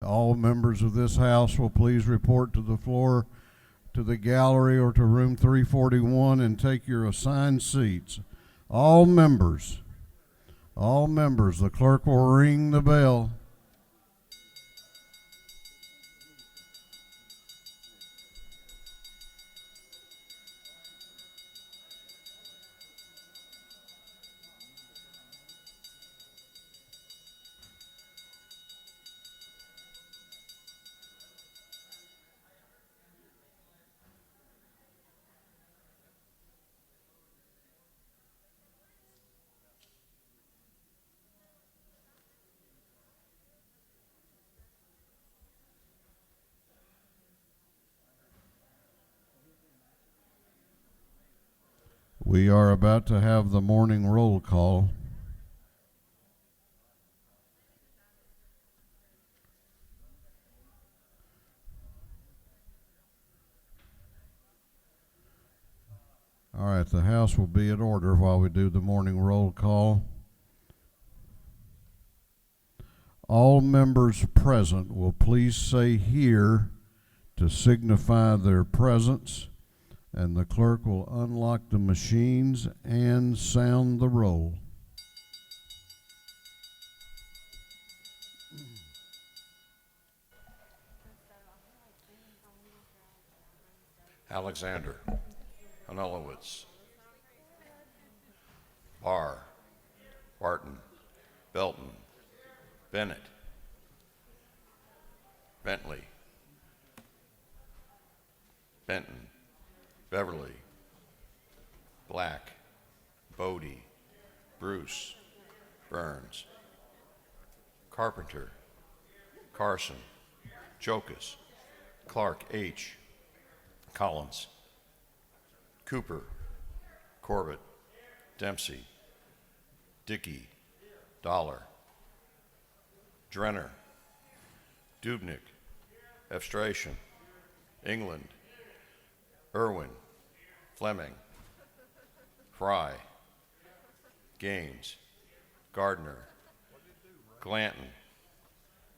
All members of this House will please report to the floor, to the gallery, or to room 341 and take your assigned seats. All members, the clerk will ring the bell. We are about to have the morning roll call. All right, the House will be in order while we do the morning roll call. All members present will please say "here" to signify their presence, and the clerk will unlock the machines and sound the roll. Alexander, Hanulowitz, Barr, Barton, Belton, Bennett, Bentley, Benton, Beverly, Black, Bodie, Bruce, Burns, Carpenter, Carson, Jokas, Clark H., Collins, Cooper, Corbett, Dempsey, Dickey, Dollar, Drenner, Dubnik, Efstration, England, Irwin, Fleming, Fry, Gaines, Gardner, Glanton,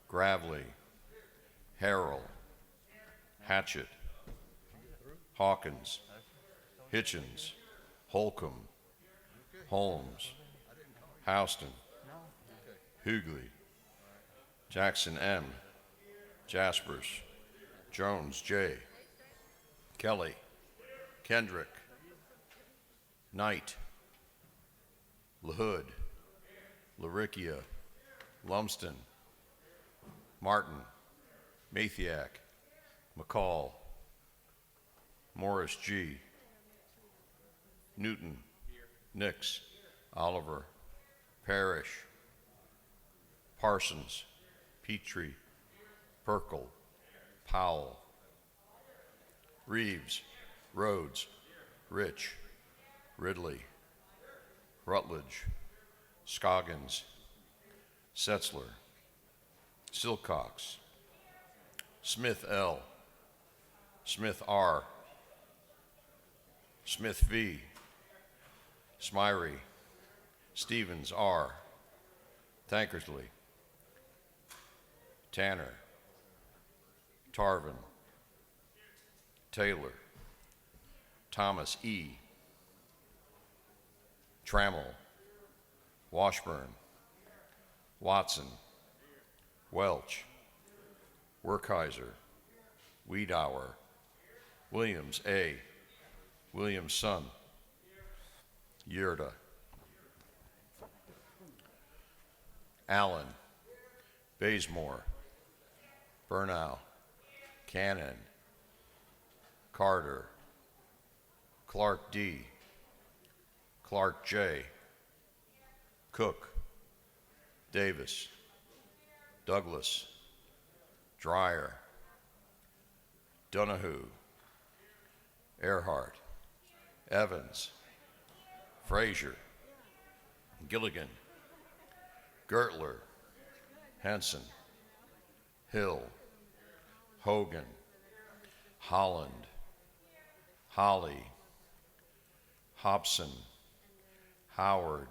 Gravely, Harrell, Hatchett, Hawkins, Hitchens, Holcomb, Holmes, Houston, Hughley, Jackson M., Jaspers, Jones J., Kelly, Kendrick, Knight, LaHood, Laricchia, Lumsden, Martin, Mathiak, McCall, Morris G., Newton, Nix, Oliver, Parrish, Parsons, Petrie, Perkle, Powell, Reeves, Rhodes, Rich, Ridley, Rutledge, Scoggins, Setzler, Silcox, Smith L., Smith R., Smith V., Smyrie, Stevens R., Tankersley, Tanner, Tarvin, Taylor, Thomas E., Trammell, Washburn, Watson, Welch, Werkheiser, Wiedauer, Williams A., Williamson, Yerda, Allen, Bazemore, Burnow, Cannon, Carter, Clark D., Clark J., Cook, Davis, Douglas, Dreyer, Donahue, Earhart, Evans, Frazier, Gilligan, Gertler, Henson, Hill, Hogan, Holland, Holly, Hobson, Howard,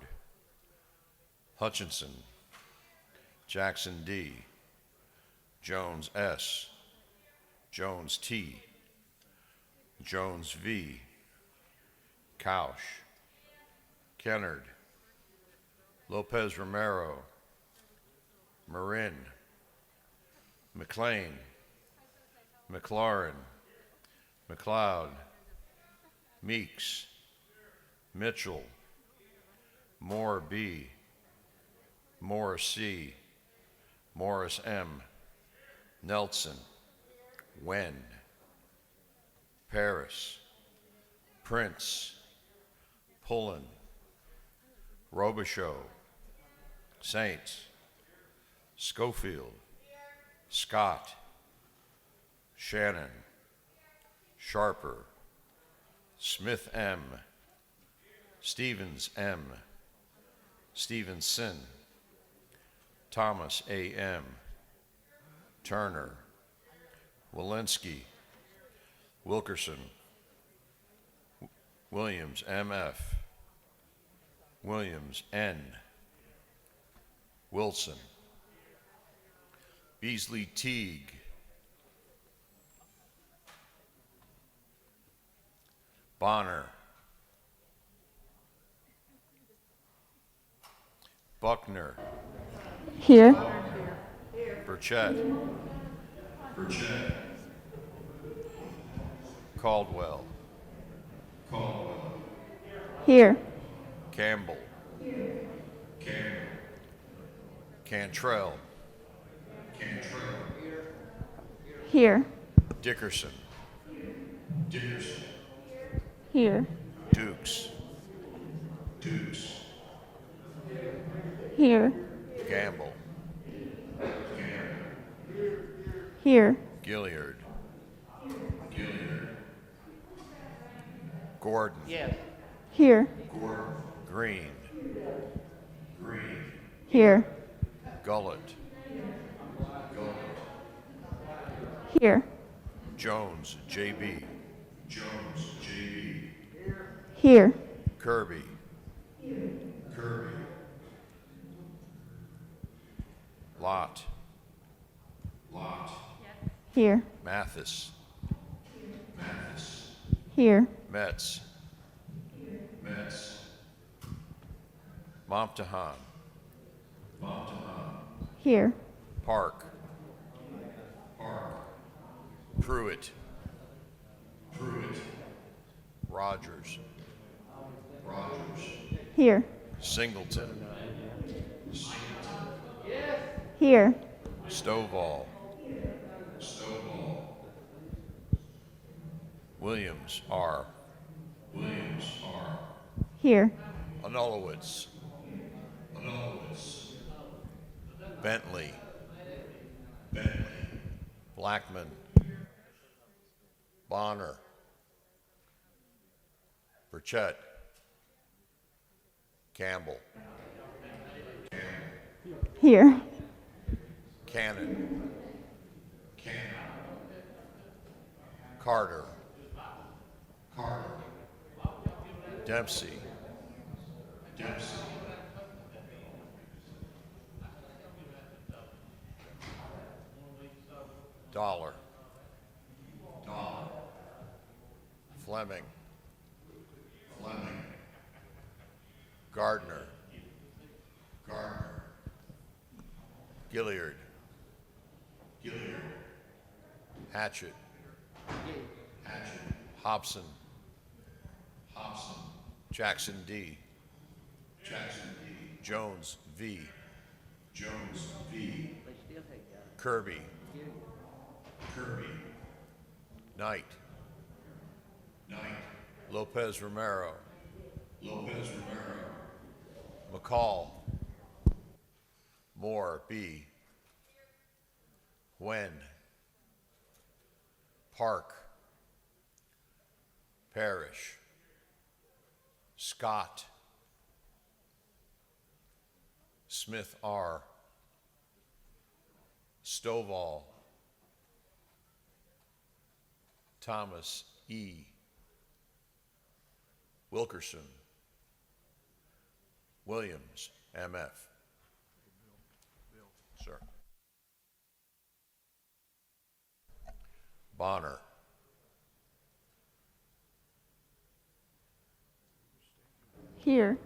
Hutchinson, Jackson D., Jones S, Jones T, Jones V, Couch, Kennard, Lopez Romero, Marin, McLean, McLaurin, McLeod, Meeks, Mitchell, Moore B, Morris C, Morris M, Nelson, Wen, Paris, Prince, Pullen, Robichaud, Saints, Schofield, Scott, Shannon, Sharper, Smith M, Stevens M, Stevenson, Thomas A.M., Turner, Walensky, Wilkerson, Williams M.F., Williams N., Wilson, Beasley Teague, Bonner, Buckner, Here. Burchett, Caldwell, Here. Campbell, Cantrell, Here. Dickerson, Here. Dukes, Here. Gamble, Here. Gilliard, Gordon, Here. Green, Here. Gullett, Here. Jones, J.B., Here. Kirby, Lott, Here. Mathis, Here. Metz, Momtahan, Here. Park, Pruitt, Rogers, Here. Singleton, Here. Stovall, Williams R, Here. Anulowitz, Bentley, Blackman, Bonner, Burchett, Campbell, Here. Cannon, Carter, Dempsey, Dollar, Fleming, Gardner, Gilliard, Hatchett, Hobson, Jackson D, Jones V, Kirby, Knight, Lopez Romero, McCall, Moore B, Wen, Park, Parrish, Scott, Smith R, Stovall, Thomas E, Wilkerson, Williams, MF. Sir. Bonner. Here.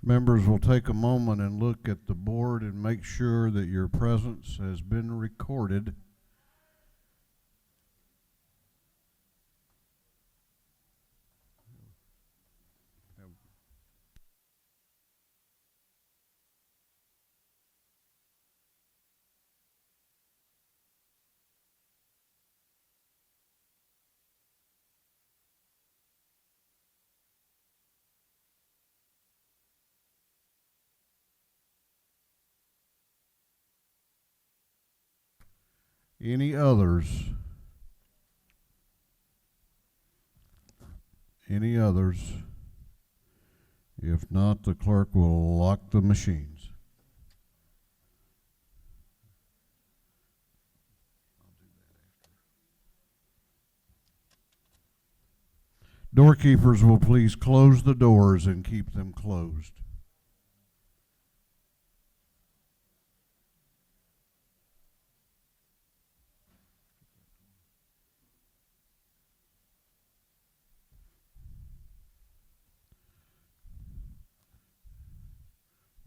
Members will take a moment and look at the board and make sure that your presence has been recorded. Any others? Any others? If not, the clerk will lock the machines. Doorkeepers will please close the doors and keep them closed.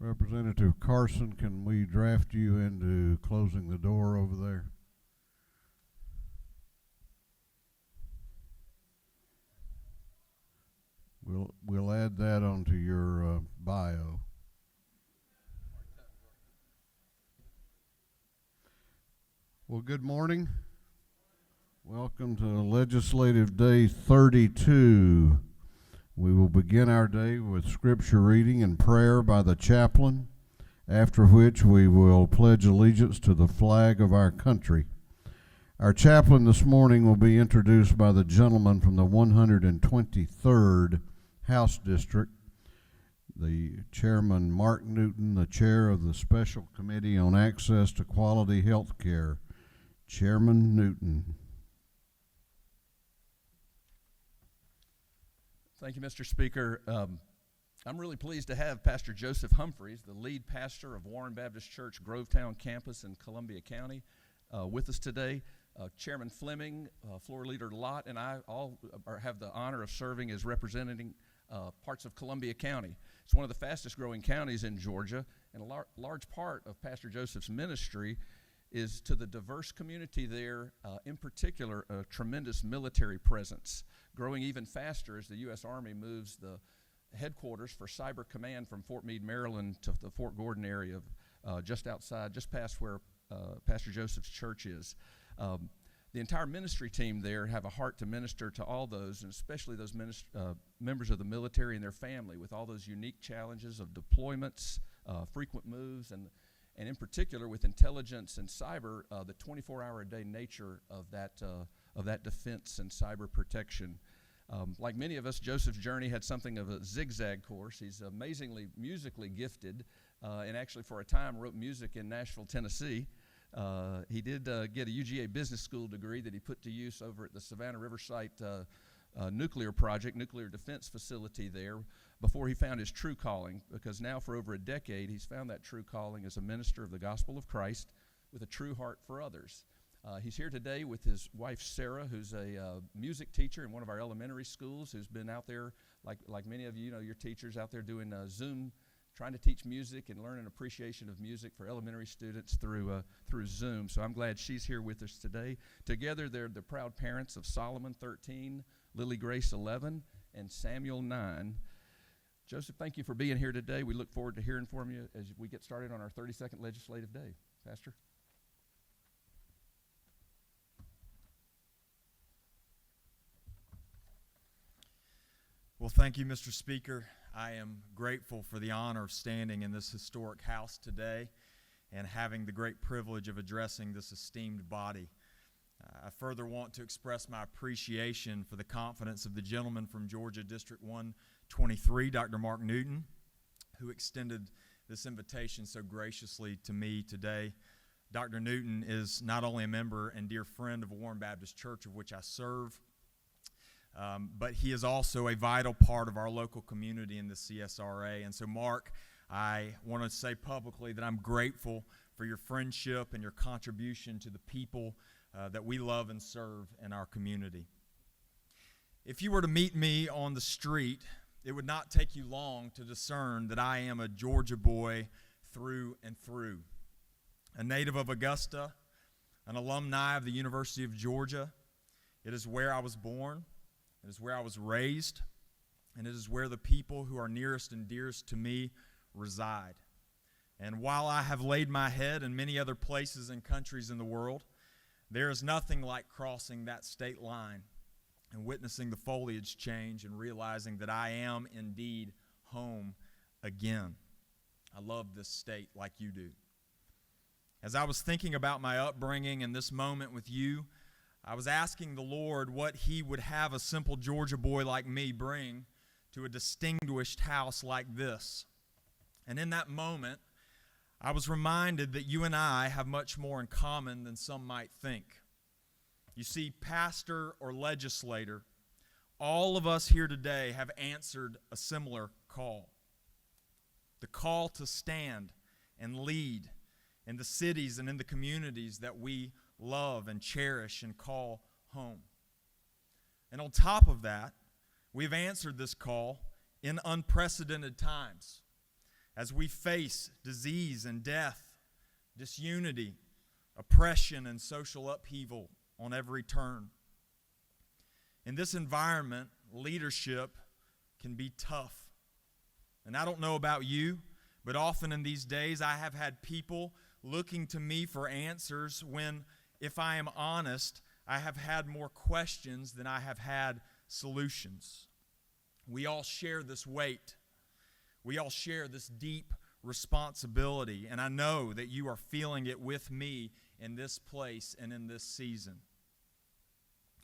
Representative Carson, can we draft you into closing the door over there? We'll add that onto your bio. Well, good morning. Welcome to Legislative Day 32. We will begin our day with scripture reading and prayer by the chaplain, after which we will pledge allegiance to the flag of our country. Our chaplain this morning will be introduced by the gentleman from the 123rd House District, the Chairman Mark Newton, the Chair of the Special Committee on Access to Quality Health Care. Chairman Newton. Thank you, Mr. Speaker. I'm really pleased to have Pastor Joseph Humphreys, the lead pastor of Warren Baptist Church Grovetown campus in Columbia County, with us today. Chairman Fleming, Floor Leader Lott, and I all have the honor of serving as representing parts of Columbia County. It's one of the fastest growing counties in Georgia, and a large part of Pastor Joseph's ministry is to the diverse community there, in particular a tremendous military presence, growing even faster as the U.S. Army moves the headquarters for Cyber Command from Fort Meade, Maryland to the Fort Gordon area, just past where Pastor Joseph's church is. The entire ministry team there have a heart to minister to all those, and especially those members of the military and their family, with all those unique challenges of deployments, frequent moves, and in particular with intelligence and cyber, the 24-hour-a-day nature of that defense and cyber protection. Like many of us, Joseph's journey had something of a zigzag course. He's amazingly musically gifted, and actually for a time wrote music in Nashville, Tennessee. He did get a UGA business school degree that he put to use over at the Savannah Riverside nuclear project, nuclear defense facility there, before he found his true calling, because now for over a decade he's found that true calling as a minister of the gospel of Christ with a true heart for others. He's here today with his wife Sarah, who's a music teacher in one of our elementary schools, who's been out there, like many of you know, your teachers out there doing Zoom, trying to teach music and learn an appreciation of music for elementary students through Zoom. So I'm glad she's here with us today. Together, they're the proud parents of Solomon, 13, Lily Grace, 11, and Samuel, 9. Joseph, thank you for being here today. We look forward to hearing from you as we get started on our 32nd legislative day. Pastor? Well, thank you, Mr. Speaker. I am grateful for the honor of standing in this historic house today and having the great privilege of addressing this esteemed body. I further want to express my appreciation for the confidence of the gentleman from Georgia District 123, Dr. Mark Newton, who extended this invitation so graciously to me today. Dr. Newton is not only a member and dear friend of Warren Baptist Church, of which I serve, but he is also a vital part of our local community in the CSRA. And so, Mark, I want to say publicly that I'm grateful for your friendship and your contribution to the people that we love and serve in our community. If you were to meet me on the street, it would not take you long to discern that I am a Georgia boy through and through. A native of Augusta, an alumni of the University of Georgia. It is where I was born, it is where I was raised, and it is where the people who are nearest and dearest to me reside. And while I have laid my head in many other places and countries in the world, there is nothing like crossing that state line and witnessing the foliage change and realizing that I am indeed home again. I love this state like you do. As I was thinking about my upbringing and this moment with you, I was asking the Lord what He would have a simple Georgia boy like me bring to a distinguished house like this. And in that moment, I was reminded that you and I have much more in common than some might think. You see, pastor or legislator, all of us here today have answered a similar call. The call to stand and lead in the cities and in the communities that we love and cherish and call home. And on top of that, we've answered this call in unprecedented times as we face disease and death, disunity, oppression, and social upheaval on every turn. In this environment, leadership can be tough. And I don't know about you, but often in these days I have had people looking to me for answers when, if I am honest, I have had more questions than I have had solutions. We all share this weight. We all share this deep responsibility, and I know that you are feeling it with me in this place and in this season.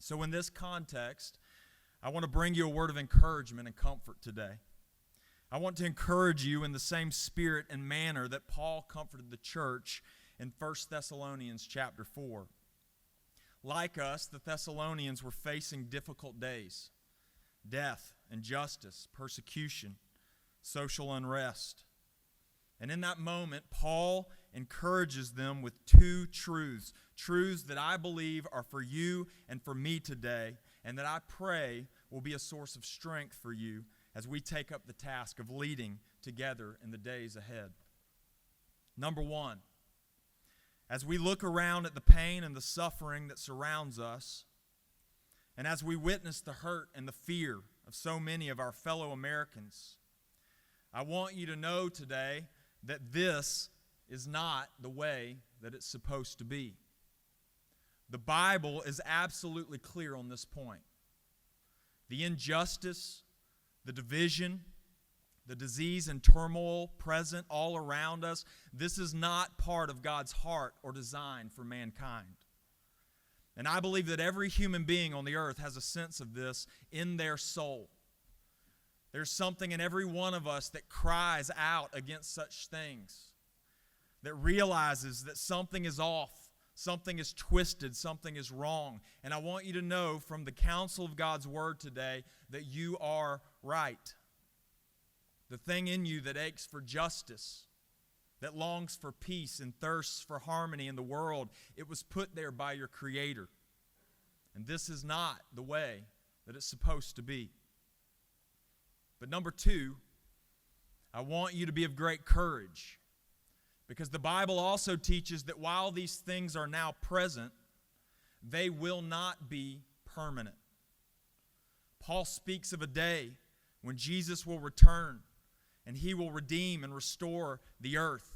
So in this context, I want to bring you a word of encouragement and comfort today. I want to encourage you in the same spirit and manner that Paul comforted the church in 1 Thessalonians chapter 4. Like us, the Thessalonians were facing difficult days: death, injustice, persecution, social unrest. And in that moment, Paul encourages them with two truths that I believe are for you and for me today, and that I pray will be a source of strength for you as we take up the task of leading together in the days ahead. Number one, as we look around at the pain and the suffering that surrounds us, and as we witness the hurt and the fear of so many of our fellow Americans, I want you to know today that this is not the way that it's supposed to be. The Bible is absolutely clear on this point. The injustice, the division, the disease and turmoil present all around us, this is not part of God's heart or design for mankind. And I believe that every human being on the earth has a sense of this in their soul. There's something in every one of us that cries out against such things, that realizes that something is off, something is twisted, something is wrong. And I want you to know from the counsel of God's Word today that you are right. The thing in you that aches for justice, that longs for peace and thirsts for harmony in the world, it was put there by your Creator. And this is not the way that it's supposed to be. But number two, I want you to be of great courage, because the Bible also teaches that while these things are now present, they will not be permanent. Paul speaks of a day when Jesus will return and He will redeem and restore the earth.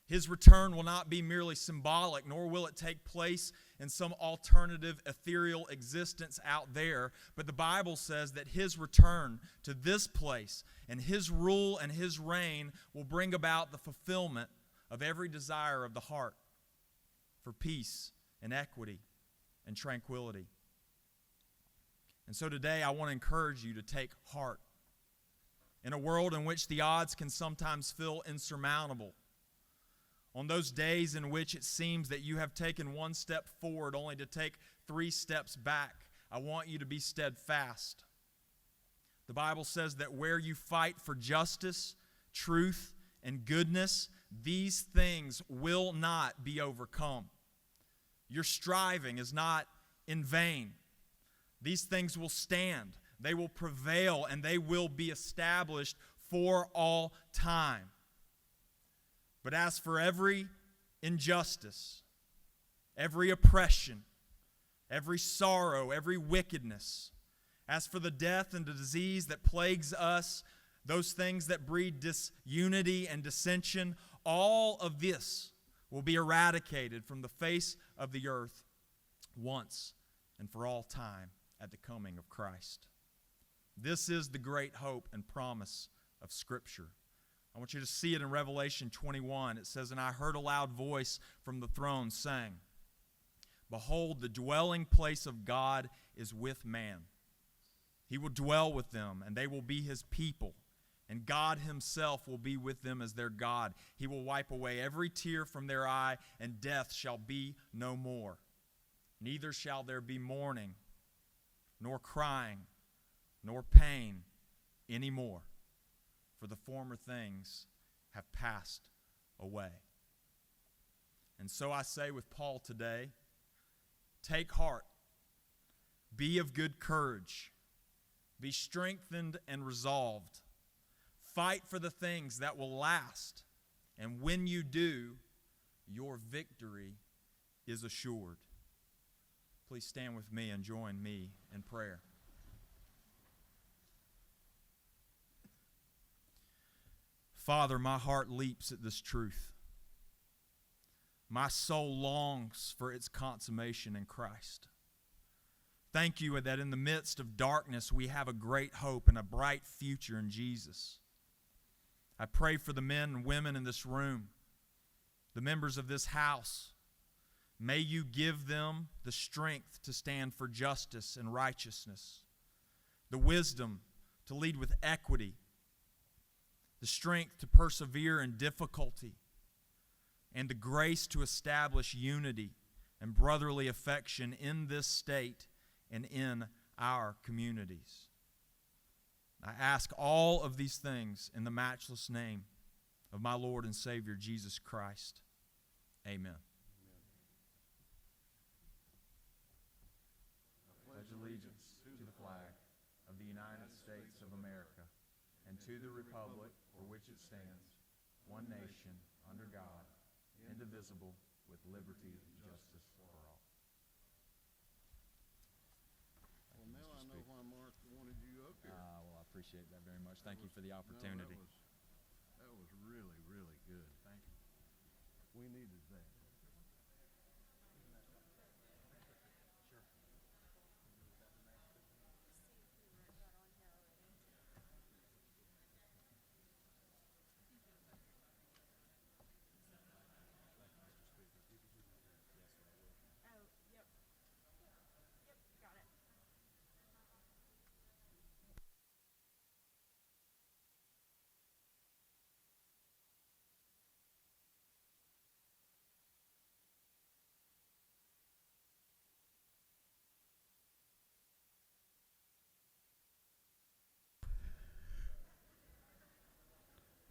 His return will not be merely symbolic, nor will it take place in some alternative ethereal existence out there. But the Bible says that His return to this place and His rule and His reign will bring about the fulfillment of every desire of the heart for peace and equity and tranquility. And so today I want to encourage you to take heart. In a world in which the odds can sometimes feel insurmountable, On those days in which it seems that you have taken one step forward only to take 3 steps back, I want you to be steadfast. The Bible says that where you fight for justice, truth, and goodness, these things will not be overcome. Your striving is not in vain. These things will stand, they will prevail, and they will be established for all time. But as for every injustice, every oppression, every sorrow, every wickedness, as for the death and the disease that plagues us, those things that breed disunity and dissension, all of this will be eradicated from the face of the earth once and for all time at the coming of Christ. This is the great hope and promise of Scripture. I want you to see it in Revelation 21. It says, "And I heard a loud voice from the throne saying, Behold, the dwelling place of God is with man. He will dwell with them, and they will be His people. And God Himself will be with them as their God. He will wipe away every tear from their eye, and death shall be no more. Neither shall there be mourning, nor crying, nor pain any more. For the former things have passed away." And so I say with Paul today, take heart, be of good courage, be strengthened and resolved. Fight for the things that will last, and when you do, your victory is assured. Please stand with me and join me in prayer. Father, my heart leaps at this truth. My soul longs for its consummation in Christ. Thank you that in the midst of darkness we have a great hope and a bright future in Jesus. I pray for the men and women in this room, the members of this house. May you give them the strength to stand for justice and righteousness, the wisdom to lead with equity, the strength to persevere in difficulty, and the grace to establish unity and brotherly affection in this state and in our communities. I ask all of these things in the matchless name of my Lord and Savior, Jesus Christ. Amen. I pledge allegiance to the flag of the United States of America and to the republic for which it stands, one nation, under God, indivisible, with liberty and justice for all. Well, now I know why Mark wanted you up here. Well, I appreciate that very much. Thank you for the opportunity. That was really, really good. Thank you. We needed that.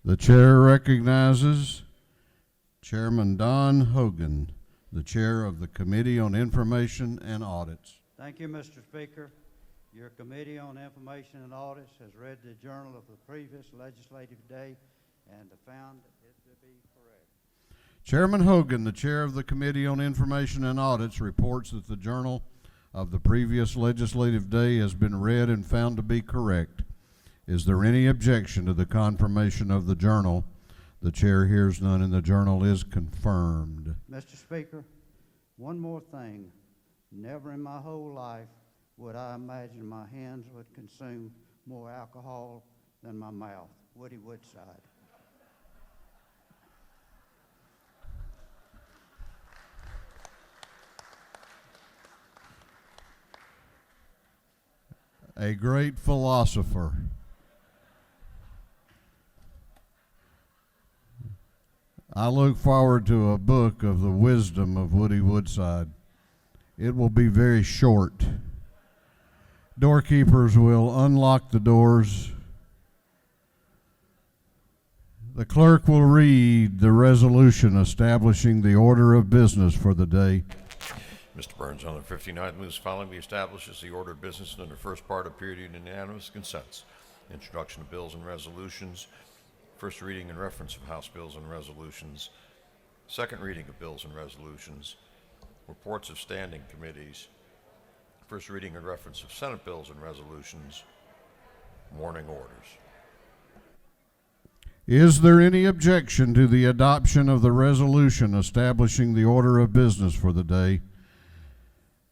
The chair recognizes Chairman Don Hogan, the chair of the Committee on Information and Audits. Thank you, Mr. Speaker. Your Committee on Information and Audits has read the journal of the previous legislative day and found it to be correct. Chairman Hogan, the chair of the Committee on Information and Audits, reports that the journal of the previous legislative day has been read and found to be correct. Is there any objection to the confirmation of the journal? The chair hears none, and the journal is confirmed. Mr. Speaker, one more thing. Never in my whole life would I imagine my hands would consume more alcohol than my mouth. Woody Woodside. A great philosopher. I look forward to a book of the wisdom of Woody Woodside. It will be very short. Doorkeepers will unlock the doors. The clerk will read the resolution establishing the order of business for the day. Mr. Burns, on the 59th, moves following be established as the order of business and the first part appear to unanimous consents. Introduction of bills and resolutions. First reading and reference of House bills and resolutions. Second reading of bills and resolutions. Reports of standing committees. First reading and reference of Senate bills and resolutions. Morning orders. Is there any objection to the adoption of the resolution establishing the order of business for the day?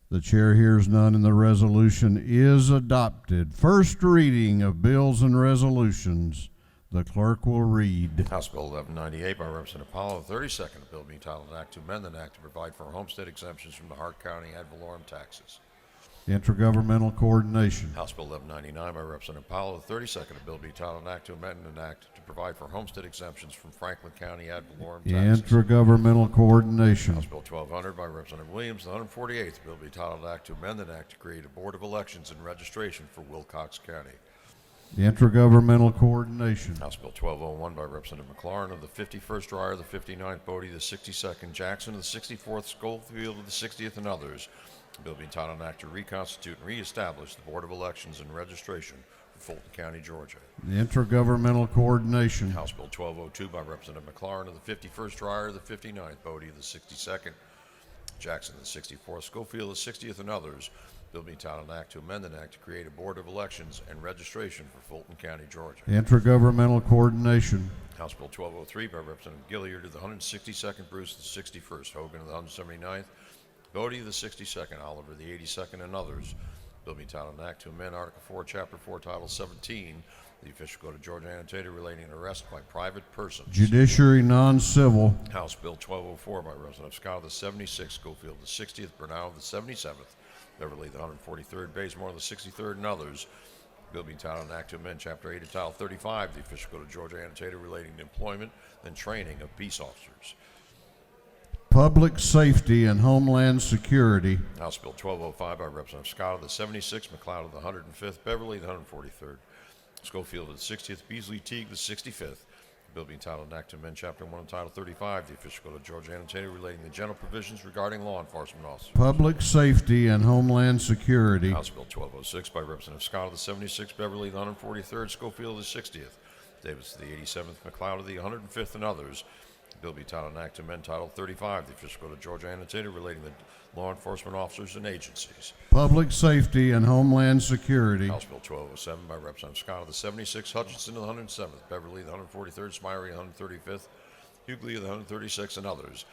The chair hears none, and the resolution is adopted. First reading of bills and resolutions. The clerk will read. House Bill 1198 by Representative Powell, the 32nd bill being titled an act to amend an act to provide for homestead exemptions from the Hart County ad valorem taxes. Intergovernmental coordination. House Bill 1199 by Representative Powell, the 32nd bill being titled an act to amend an act to provide for homestead exemptions from Franklin County ad valorem taxes. Intergovernmental coordination. House Bill 1200 by Representative Williams, the 148th bill being titled an act to amend an act to create a Board of Elections and Registration for Wilcox County. Intergovernmental coordination. House Bill 1201 by Representative McLaurin of the 51st Dryer, the 59th Bodie, the 62nd Jackson, the 64th Schofield, the 60th, and others. The bill being titled an act to reconstitute and reestablish the Board of Elections and Registration for Fulton County, Georgia. Intergovernmental coordination. House Bill 1202 by Representative McLaurin of the 51st Dryer, the 59th Bodie, the 62nd Jackson, the 64th Schofield, the 60th, and others. Bill being titled an act to amend an act to create a Board of Elections and Registration for Fulton County, Georgia. Intergovernmental coordination. House Bill 1203 by Representative Gilliard of the 162nd, Bruce the 61st, Hogan of the 179th, Bodie the 62nd, Oliver the 82nd, and others. Bill being titled an act to amend Article 4, Chapter 4, Title 17, the official code of Georgia annotated relating to arrest by private persons. Judiciary non-civil. House Bill 1204 by Representative Scott of the 76th, Schofield the 60th, Bernal of the 77th, Beverly the 143rd, Bazemore the 63rd, and others. Bill being titled an act to amend Chapter 8 of Title 35, the official code of Georgia annotated relating to employment and training of peace officers. Public safety and homeland security. House Bill 1205 by Representative Scott of the 76th, McLeod of the 105th, Beverly the 143rd, Schofield of the 60th, Beasley Teague the 65th. Bill being titled an act to amend Chapter 1 of Title 35, the official code of Georgia annotated relating to general provisions regarding law enforcement officers. Public safety and homeland security. House Bill 1206 by Representative Scott of the 76th, Beverly the 143rd, Schofield of the 60th, Davis of the 87th, McLeod of the 105th, and others. Bill be titled an act to amend Title 35, the official code of Georgia annotated relating to law enforcement officers and agencies. Public safety and homeland security. House Bill 1207 by Representative Scott of the 76th, Hutchinson of the 107th, Beverly the 143rd, Smyrie the 135th, Hughley of the 136th, and others.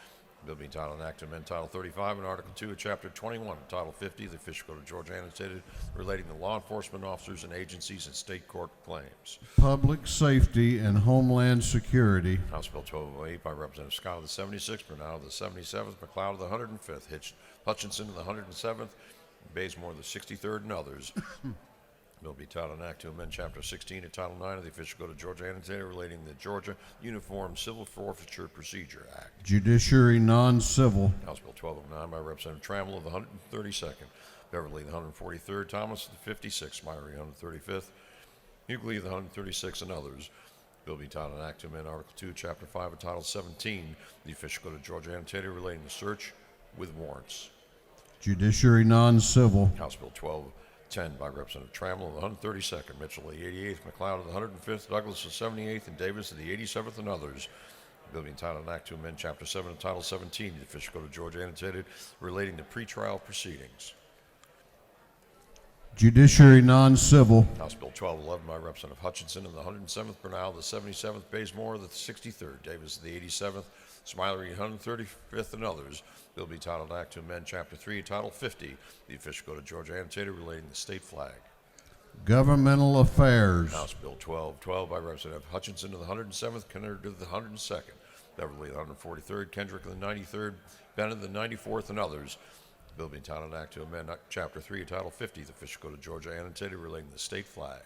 Bill being titled an act to amend Title 35 and Article 2 of Chapter 21, Title 50, the official code of Georgia annotated relating to law enforcement officers and agencies and state court claims. Public safety and homeland security. House Bill 1208 by Representative Scott of the 76th, Bernal of the 77th, McLeod of the 105th, Hutchinson of the 107th, Bazemore of the 63rd, and others. Bill be titled an act to amend Chapter 16 of Title 9 of the official code of Georgia annotated relating to the Georgia Uniform Civil Forfeiture Procedure Act. Judiciary non-civil. House Bill 1209 by Representative Trammell of the 132nd, Beverly the 143rd, Thomas of the 56th, Smyrie of the 135th, Hughley of the 136th, and others. Bill be titled an act to amend Article 2, Chapter 5 of Title 17, the official code of Georgia annotated relating to search with warrants. Judiciary non-civil. House Bill 1210 by Representative Trammell of the 132nd, Mitchell of the 88th, McLeod of the 105th, Douglas of the 78th, and Davis of the 87th, and others. Bill being titled an act to amend Chapter 7 of Title 17, the official code of Georgia annotated relating to pretrial proceedings. Judiciary non-civil. House Bill 1211 by Representative Hutchinson of the 107th, Bernal of the 77th, Bazemore of the 63rd, Davis of the 87th, Smyrie 135th, and others. Bill be titled Act to amend Chapter 3, Title 50, the official code of Georgia annotated relating to the state flag. Governmental affairs. House Bill 1212 by Representative Hutchinson of the 107th, Kennard of the 102nd, Beverly of the 143rd, Kendrick of the 93rd, Bennett of the 94th, and others. Bill being titled an act to amend Chapter 3, Title 50, the official code of Georgia annotated relating to the state flag.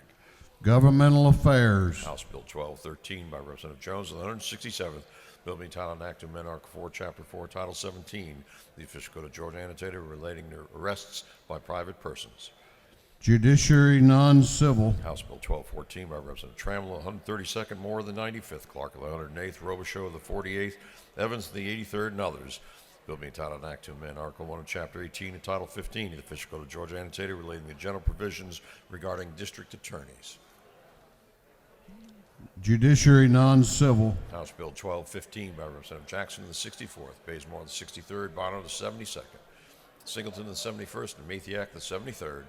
Governmental Affairs. House Bill 1213 by Representative Jones of the 167th. Bill being titled an act to amend Article 4, Chapter 4, Title 17, the official code of Georgia annotated relating to arrests by private persons. Judiciary Non-Civil. House Bill 1214 by Representative Trammell of the 132nd, Moore of the 95th, Clark of the 108th, Robichaud of the 48th, Evans of the 83rd, and others. Bill being titled an act to amend Article 1 of Chapter 18 and Title 15 of the official code of Georgia annotated relating to general provisions regarding district attorneys. Judiciary Non-Civil. House Bill 1215 by Representative Jackson of the 64th, Bazemore of the 63rd, Bonner of the 72nd, Singleton of the 71st, and Mathiak of the 73rd.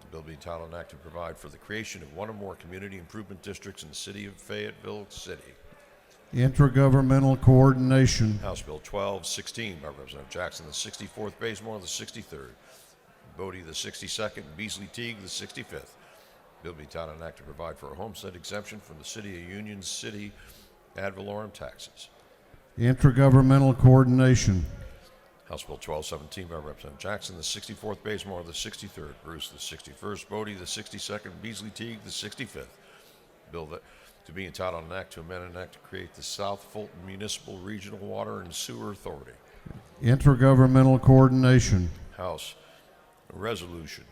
The bill being titled an act to provide for the creation of one or more community improvement districts in the city of Fayetteville City. Intergovernmental Coordination. House Bill 1216 by Representative Jackson of the 64th, Bazemore of the 63rd, Bodie of the 62nd, and Beasley Teague of the 65th. Bill being titled an act to provide for a homestead exemption from the city of Union City ad valorem taxes. Intergovernmental Coordination. House Bill 1217 by Representative Jackson, the 64th, Bazemore of the 63rd, Bruce the 61st, Bodie the 62nd, Beasley Teague the 65th. Bill that to be entitled an act to amend an act to create the South Fulton Municipal Regional Water and Sewer Authority. Intergovernmental Coordination. House Resolution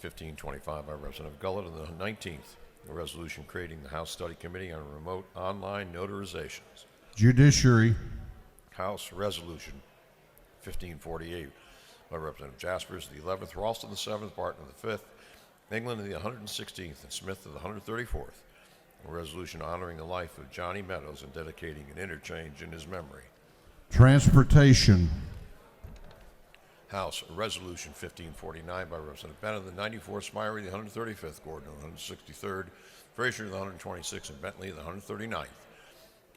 1525 by Representative Gullett of the 19th, a resolution creating the House Study Committee on Remote Online Notarizations. Judiciary. House Resolution 1548 by Representative Jaspers of the 11th, Ralston of the 7th, Barton of the 5th, England of the 116th, and Smith of the 134th. A resolution honoring the life of Johnny Meadows and dedicating an interchange in his memory. Transportation. House Resolution 1549 by Representative Bennett of the 94th, Smyrie of the 135th, Gordon of the 163rd, Frazier of the 126th, and Bentley of the 139th.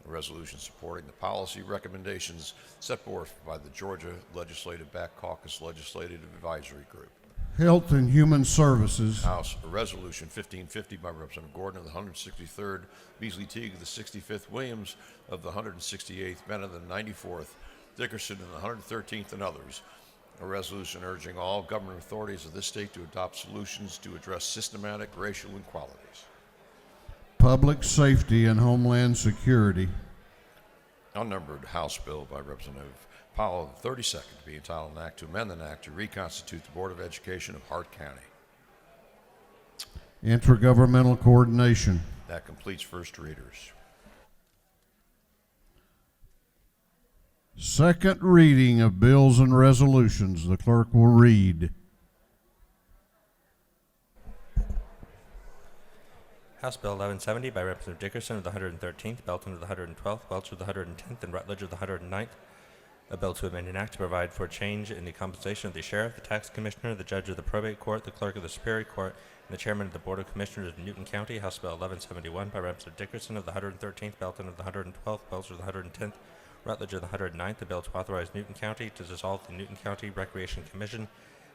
A resolution supporting the policy recommendations set forth by the Georgia Legislative Back Caucus Legislative Advisory Group. Health and Human Services. House Resolution 1550 by Representative Gordon of the 163rd, Beasley Teague of the 65th, Williams of the 168th, Bennett of the 94th, Dickerson of the 113th, and others. A resolution urging all government authorities of this state to adopt solutions to address systematic racial inequalities. Public Safety and Homeland Security. Unnumbered House Bill by Representative Powell of the 32nd, be entitled an act to amend an act to reconstitute the Board of Education of Hart County. Intergovernmental Coordination. That completes first readers. Second reading of bills and resolutions. The clerk will read. House Bill 1170 by Representative Dickerson of the 113th, Belton of the 112th, Welch of the 110th, and Rutledge of the 109th. A bill to amend an act to provide for change in the compensation of the sheriff, the tax commissioner, the judge of the probate court, the clerk of the superior court, and the chairman of the board of commissioners of Newton County. House Bill 1171 by Representative Dickerson of the 113th, Belton of the 112th, Welch of the 110th, Rutledge of the 109th. A bill to authorize Newton County to dissolve the Newton County Recreation Commission.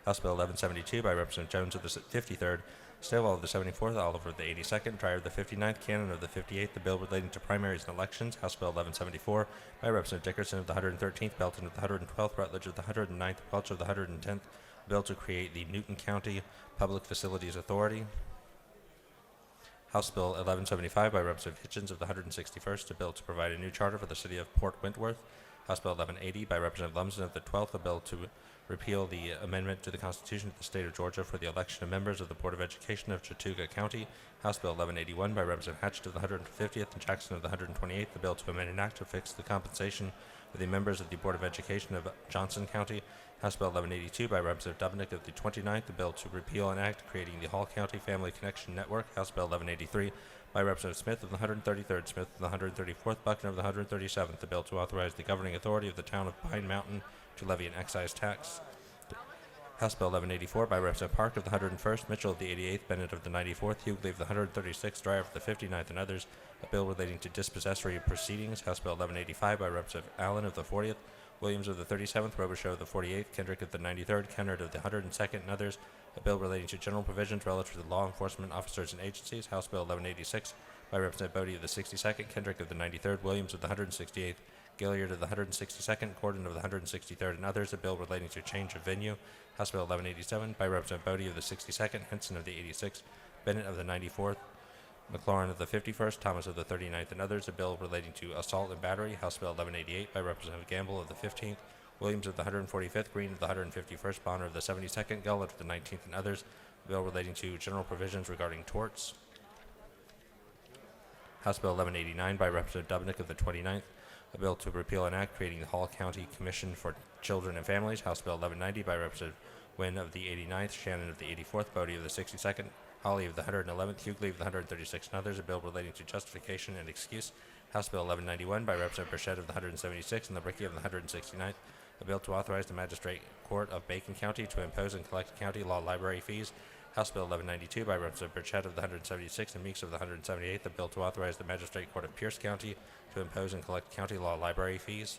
House Bill 1172 by Representative Jones of the 53rd, Stilwell of the 74th, Oliver of the 82nd, Dreyer of the 59th, Cannon of the 58th, the bill relating to primaries and elections. House Bill 1174 by Representative Dickerson of the 113th, Belton of the 112th, Rutledge of the 109th, Welch of the 110th, a bill to create the Newton County Public Facilities Authority. House Bill 1175 by Representative Hitchens of the 161st, a bill to provide a new charter for the city of Port Wentworth. House Bill 1180 by Representative Lumsden of the 12th, a bill to repeal the amendment to the Constitution of the State of Georgia for the election of members of the Board of Education of Chattooga County. House Bill 1181 by Representative Hatchett of the 150th and Jackson of the 128th, the bill to amend an act to fix the compensation of the members of the Board of Education of Johnson County. House Bill 1182 by Representative Dubnick of the 29th, the bill to repeal an act creating the Hall County Family Connection Network. House Bill 1183 by Representative Smith of the 133rd, Smith of the 134th, Buckner of the 137th, the bill to authorize the governing authority of the town of Pine Mountain to levy an excise tax. House Bill 1184 by Representative Park of the 101st, Mitchell of the 88th, Bennett of the 94th, Hughley of the 136th, Dreyer of the 59th, and others. A bill relating to dispossessory proceedings. House Bill 1185 by Representative Allen of the 40th, Williams of the 37th, Robichaud of the 48th, Kendrick of the 93rd, Kennard of the 102nd, and others. A bill relating to general provisions relative to law enforcement officers and agencies. House Bill 1186 by Representative Bodie of the 62nd, Kendrick of the 93rd, Williams of the 168th, Gilliard of the 162nd, Gordon of the 163rd, and others. A bill relating to change of venue. House Bill 1187 by Representative Bodie of the 62nd, Henson of the 86th, Bennett of the 94th, McLaurin of the 51st, Thomas of the 39th, and others, a bill relating to assault and battery, House Bill 1188 by Representative Gamble of the 15th, Williams of the 145th, Green of the 151st, Bonner of the 72nd, Gullett of the 19th, and others, a bill relating to general provisions regarding torts. House Bill 1189 by Representative Dubnick of the 29th, a bill to repeal an act creating the Hall County Commission for Children and Families, House Bill 1190 by Representative Wynn of the 89th, Shannon of the 84th, Bodie of the 62nd, Holly of the 111th, Hughley of the 136th, and others, a bill relating to justification and excuse, House Bill 1191 by Representative Burchett of the 176th and LaBricki of the 169th, a bill to authorize the Magistrate Court of Bacon County to impose and collect county law library fees, House Bill 1192 by Representative Burchett of the 176th and Meeks of the 178th, a bill to authorize the Magistrate Court of Pierce County to impose and collect county law library fees.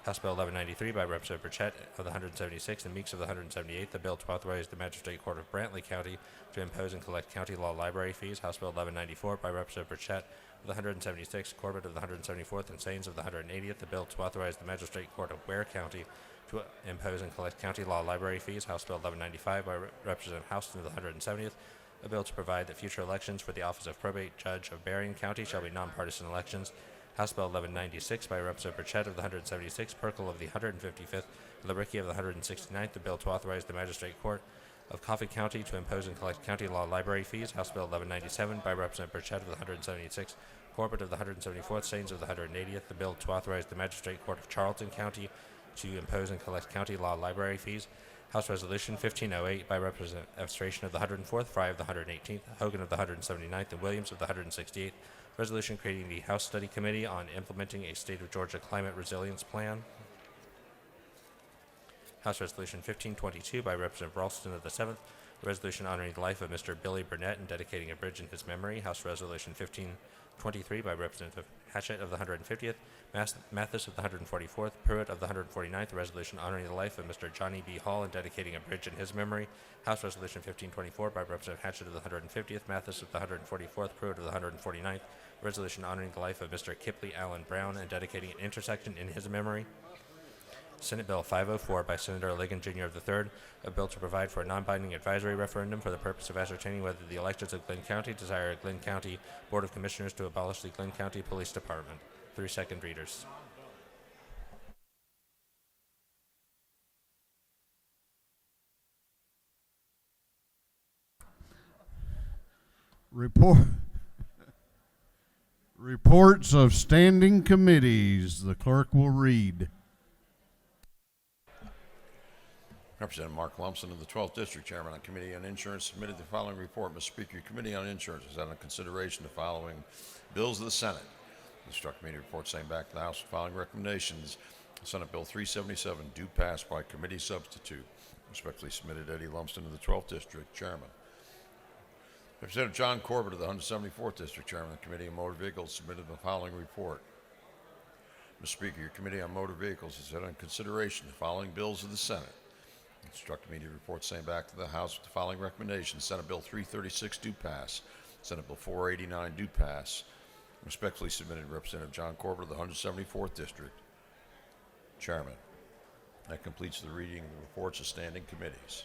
House Bill 1193 by Representative Burchett of the 176th and Meeks of the 178th, a bill to authorize the Magistrate Court of Brantley County to impose and collect county law library fees. House Bill 1194 by Representative Burchett of the 176th, Corbett of the 174th, and Sains of the 180th, a bill to authorize the Magistrate Court of Ware County to impose and collect county law library fees. House Bill 1195 by Representative Houston of the 170th, a bill to provide that future elections for the office of Probate Judge of Berrien County shall be nonpartisan elections. House Bill 1196 by Representative Burchett of the 176th, Perkle of the 155th, and LaBricki of the 169th, a bill to authorize the Magistrate Court of Coffee County to impose and collect county law library fees. House Bill 1197 by Representative Burchett of the 176th, Corbett of the 174th, Sains of the 180th, the bill to authorize the Magistrate Court of Charlton County to impose and collect county law library fees. House Resolution 1508 by Representative Evstration of the 104th, Fry of the 118th, Hogan of the 179th, and Williams of the 168th, resolution creating the House Study Committee on implementing a State of Georgia Climate Resilience Plan. House Resolution 1522 by Representative Ralston of the 7th, a resolution honoring the life of Mr. Billy Burnett and dedicating a bridge in his memory. House Resolution 1523 by Representative Hatchett of the 150th, Mathis of the 144th, Pruitt of the 149th, a resolution honoring the life of Mr. Johnny B. Hall and dedicating a bridge in his memory. House Resolution 1524 by Representative Hatchett of the 150th, Mathis of the 144th, Pruitt of the 149th, a resolution honoring the life of Mr. Kipley Allen Brown and dedicating an intersection in his memory. Senate Bill 504 by Senator Ligon Jr. of the 3rd, a bill to provide for a non-binding advisory referendum for the purpose of ascertaining whether the electors of Glynn County desire a Glynn County Board of Commissioners to abolish the Glynn County Police Department. 3 second readers. Reports of standing committees. The clerk will read. Representative Mark Lumpson of the 12th District, Chairman on Committee on Insurance, submitted the following report. Mr. Speaker, your Committee on Insurance has had on consideration the following bills of the Senate. The Instruct Committee report same back to the House with the following recommendations. Senate Bill 377, due pass by committee substitute. Respectfully submitted, Eddie Lumsden of the 12th District, Chairman. Representative John Corbett of the 174th District, Chairman of the Committee on Motor Vehicles, submitted the following report. Mr. Speaker, your Committee on Motor Vehicles has had on consideration the following bills of the Senate. Instruct Committee report same back to the House with the following recommendations. Senate Bill 336, due pass. Senate Bill 489, due pass. Respectfully submitted, Representative John Corbett of the 174th District, Chairman. That completes the reading of the reports of standing committees.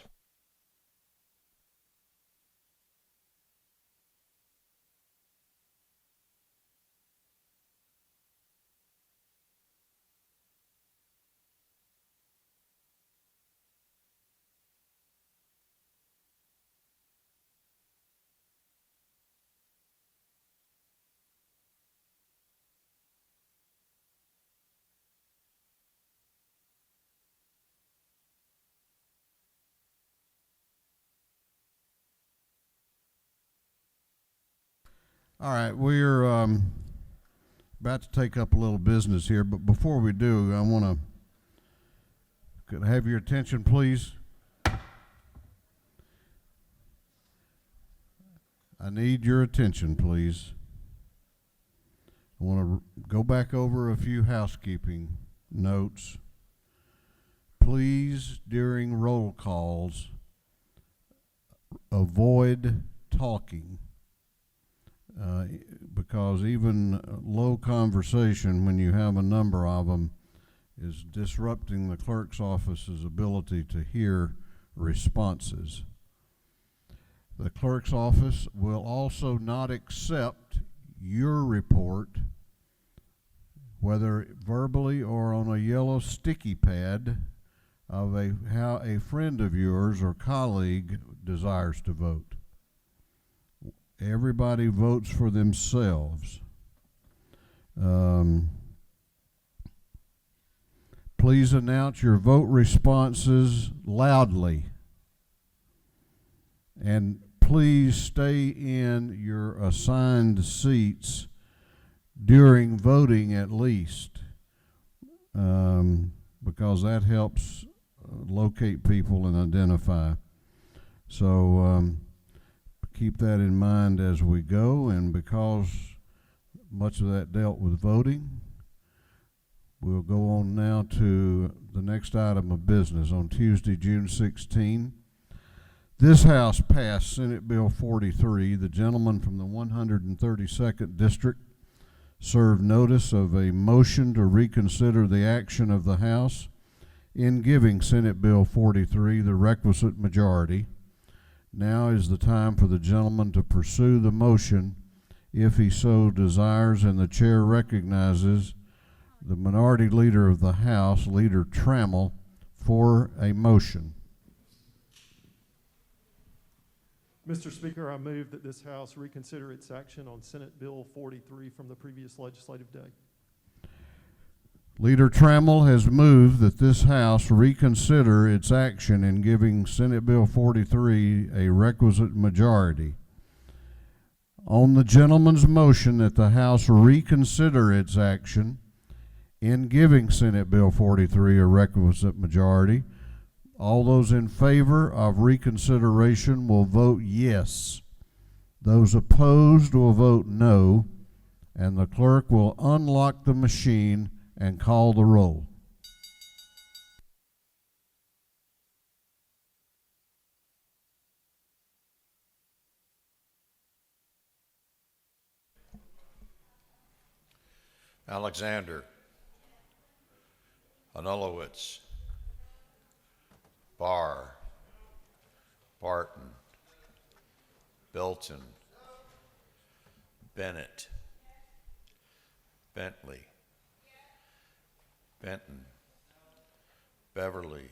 All right, we're about to take up a little business here, but before we do, I want to, could I have your attention, please? I need your attention, please. I want to go back over a few housekeeping notes. Please, during roll calls, avoid talking. Because even low conversation, when you have a number of them, is disrupting the clerk's office's ability to hear responses. The clerk's office will also not accept your report, whether verbally or on a yellow sticky pad, of how a friend of yours or colleague desires to vote. Everybody votes for themselves. Please announce your vote responses loudly. And please stay in your assigned seats during voting at least, because that helps locate people and identify. So keep that in mind as we go, and because much of that dealt with voting, we'll go on now to the next item of business. On Tuesday, June 16, this House passed Senate Bill 43. The gentleman from the 132nd District served notice of a motion to reconsider the action of the House in giving Senate Bill 43 the requisite majority. Now is the time for the gentleman to pursue the motion if he so desires, and the chair recognizes the minority leader of the House, Leader Trammell, for a motion. Mr. Speaker, I move that this House reconsider its action on Senate Bill 43 from the previous legislative day. Leader Trammell has moved that this House reconsider its action in giving Senate Bill 43 a requisite majority. On the gentleman's motion that the House reconsider its action in giving Senate Bill 43 a requisite majority, all those in favor of reconsideration will vote yes. Those opposed will vote no, and the clerk will unlock the machine and call the roll. Alexander, Anulowitz, Barr, Barton, Belton, Bennett, Bentley, Benton, Beverly,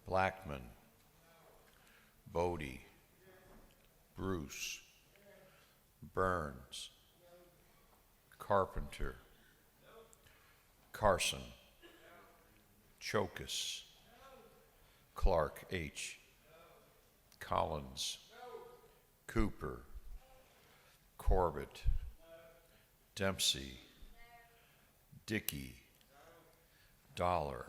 Blackman, Bodie, Bruce, Burns, Carpenter, Carson, Chokus, Clark H., Collins, Cooper, Corbett, Dempsey, Dickey, Dollar,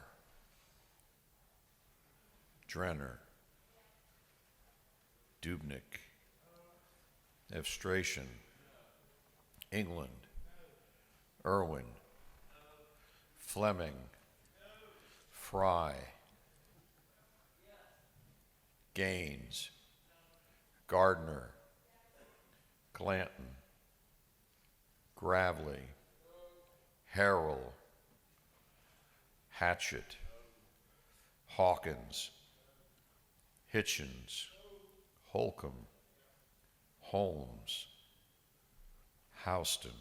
Drenner, Dubnik, Evstration, England, Irwin, Fleming, Fry, Gaines, Gardner, Glanton, Gravely, Harrell, Hatchett, Hawkins, Hitchens, Holcomb, Holmes, Houston,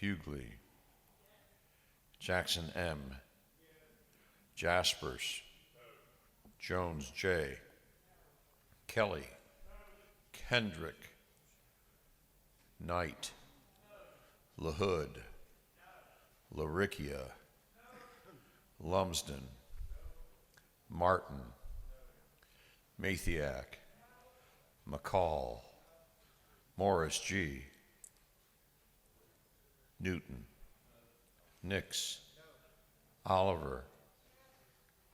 Hughley, Jackson M., Jaspers, Jones J., Kelly, Kendrick, Knight, LaHood, LaRicchia, Lumsden, Martin, Mathiak, McCall, Morris G., Newton, Nix, Oliver,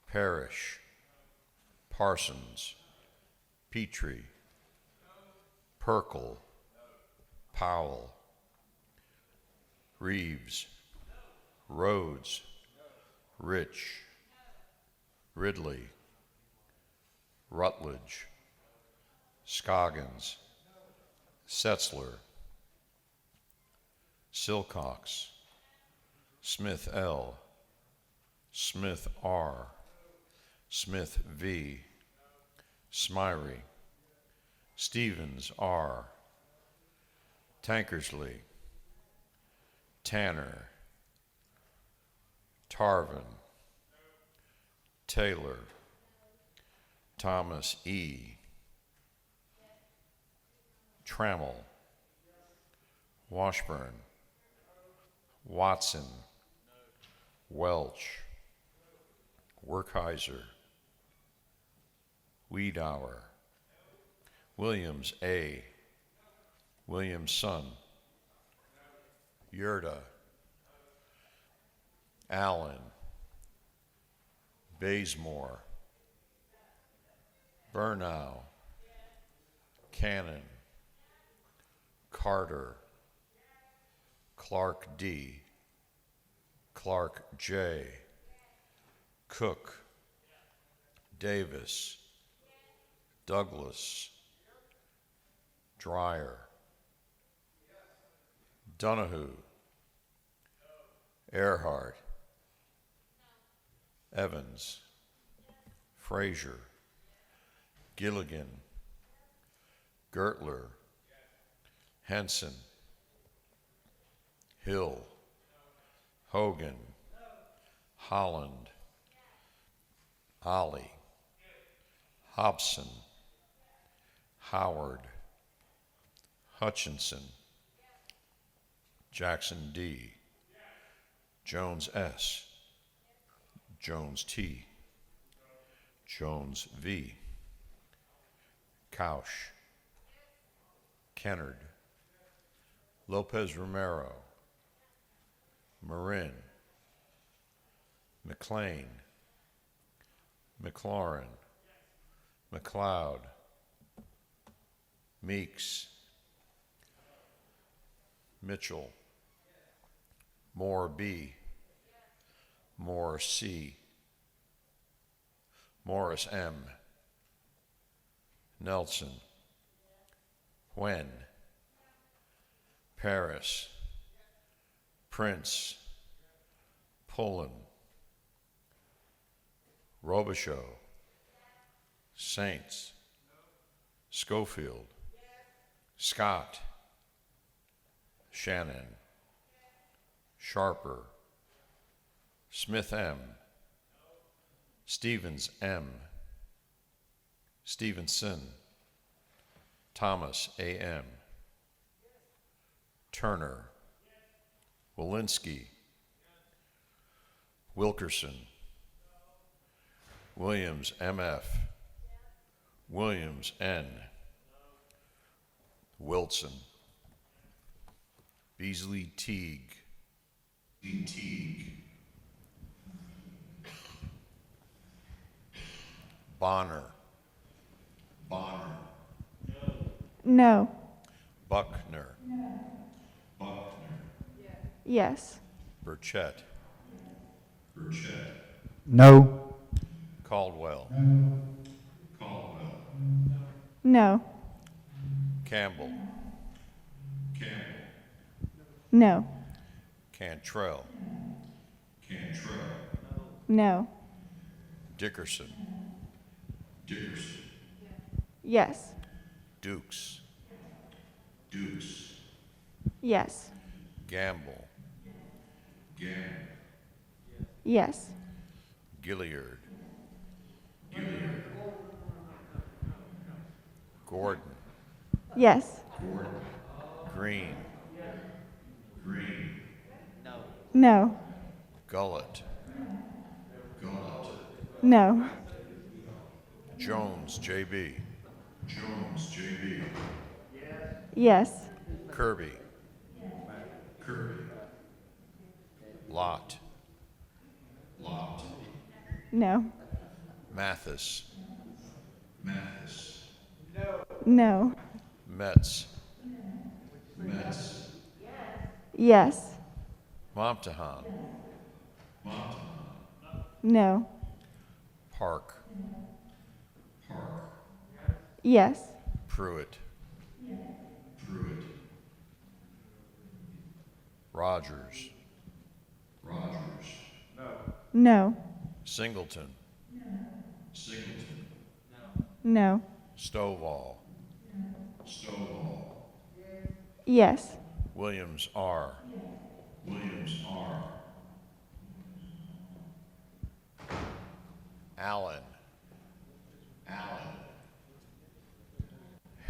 Parrish, Parsons, Petrie, Perkel, Powell, Reeves, Rhodes, Rich, Ridley, Rutledge, Scoggins, Setzler, Silcox, Smith L., Smith R., Smith V., Smyrie, Stevens, R. Tankersley, Tanner, Tarvin, Taylor, Thomas, E. Trammell, Washburn, Watson, Welch, Werkheiser, Wiedauer, Williams, A. Williamson, Yurda, Allen, Bazemore, Burnow, Cannon, Carter, Clark, D. Clark, J. Cook, Davis, Douglas, Dreyer, Donahue, Earhart, Evans, Frazier, Gilligan, Gertler, Henson, Hill, Hogan, Holland, Ollie, Hobson, Howard, Hutchinson, Jackson, D. Jones, S. Jones, T. Jones, V. Couch, Kennard, Lopez Romero, Marin, McLean, McLaurin, McLeod, Meeks, Mitchell, Moore, B. Moore, C. Morris, M. Nelson, Wen, Paris, Prince, Pullen, Robichaud, Saints, Schofield, Scott, Shannon, Sharper, Smith, M. Stevens, M. Stevenson, Thomas, A.M. Turner, Walensky, Wilkerson, Williams, M.F. Williams, N. Wilson, Beasley, Teague, Bonner, No. Buckner, Yes. Burchett, No. Caldwell, No. Campbell, No. Cantrell, No. Dickerson, Yes. Dukes, Yes. Gamble, Yes. Gilliard, Gordon, Yes. Green, No. Gullett, No. Jones, J.B., Yes. Kirby, Lott, No. Mathis, No. Metz, Yes. Momtahan, No. Park, Yes. Pruitt, Rogers, No. Singleton, No. Stovall, Yes. Williams R. Allen.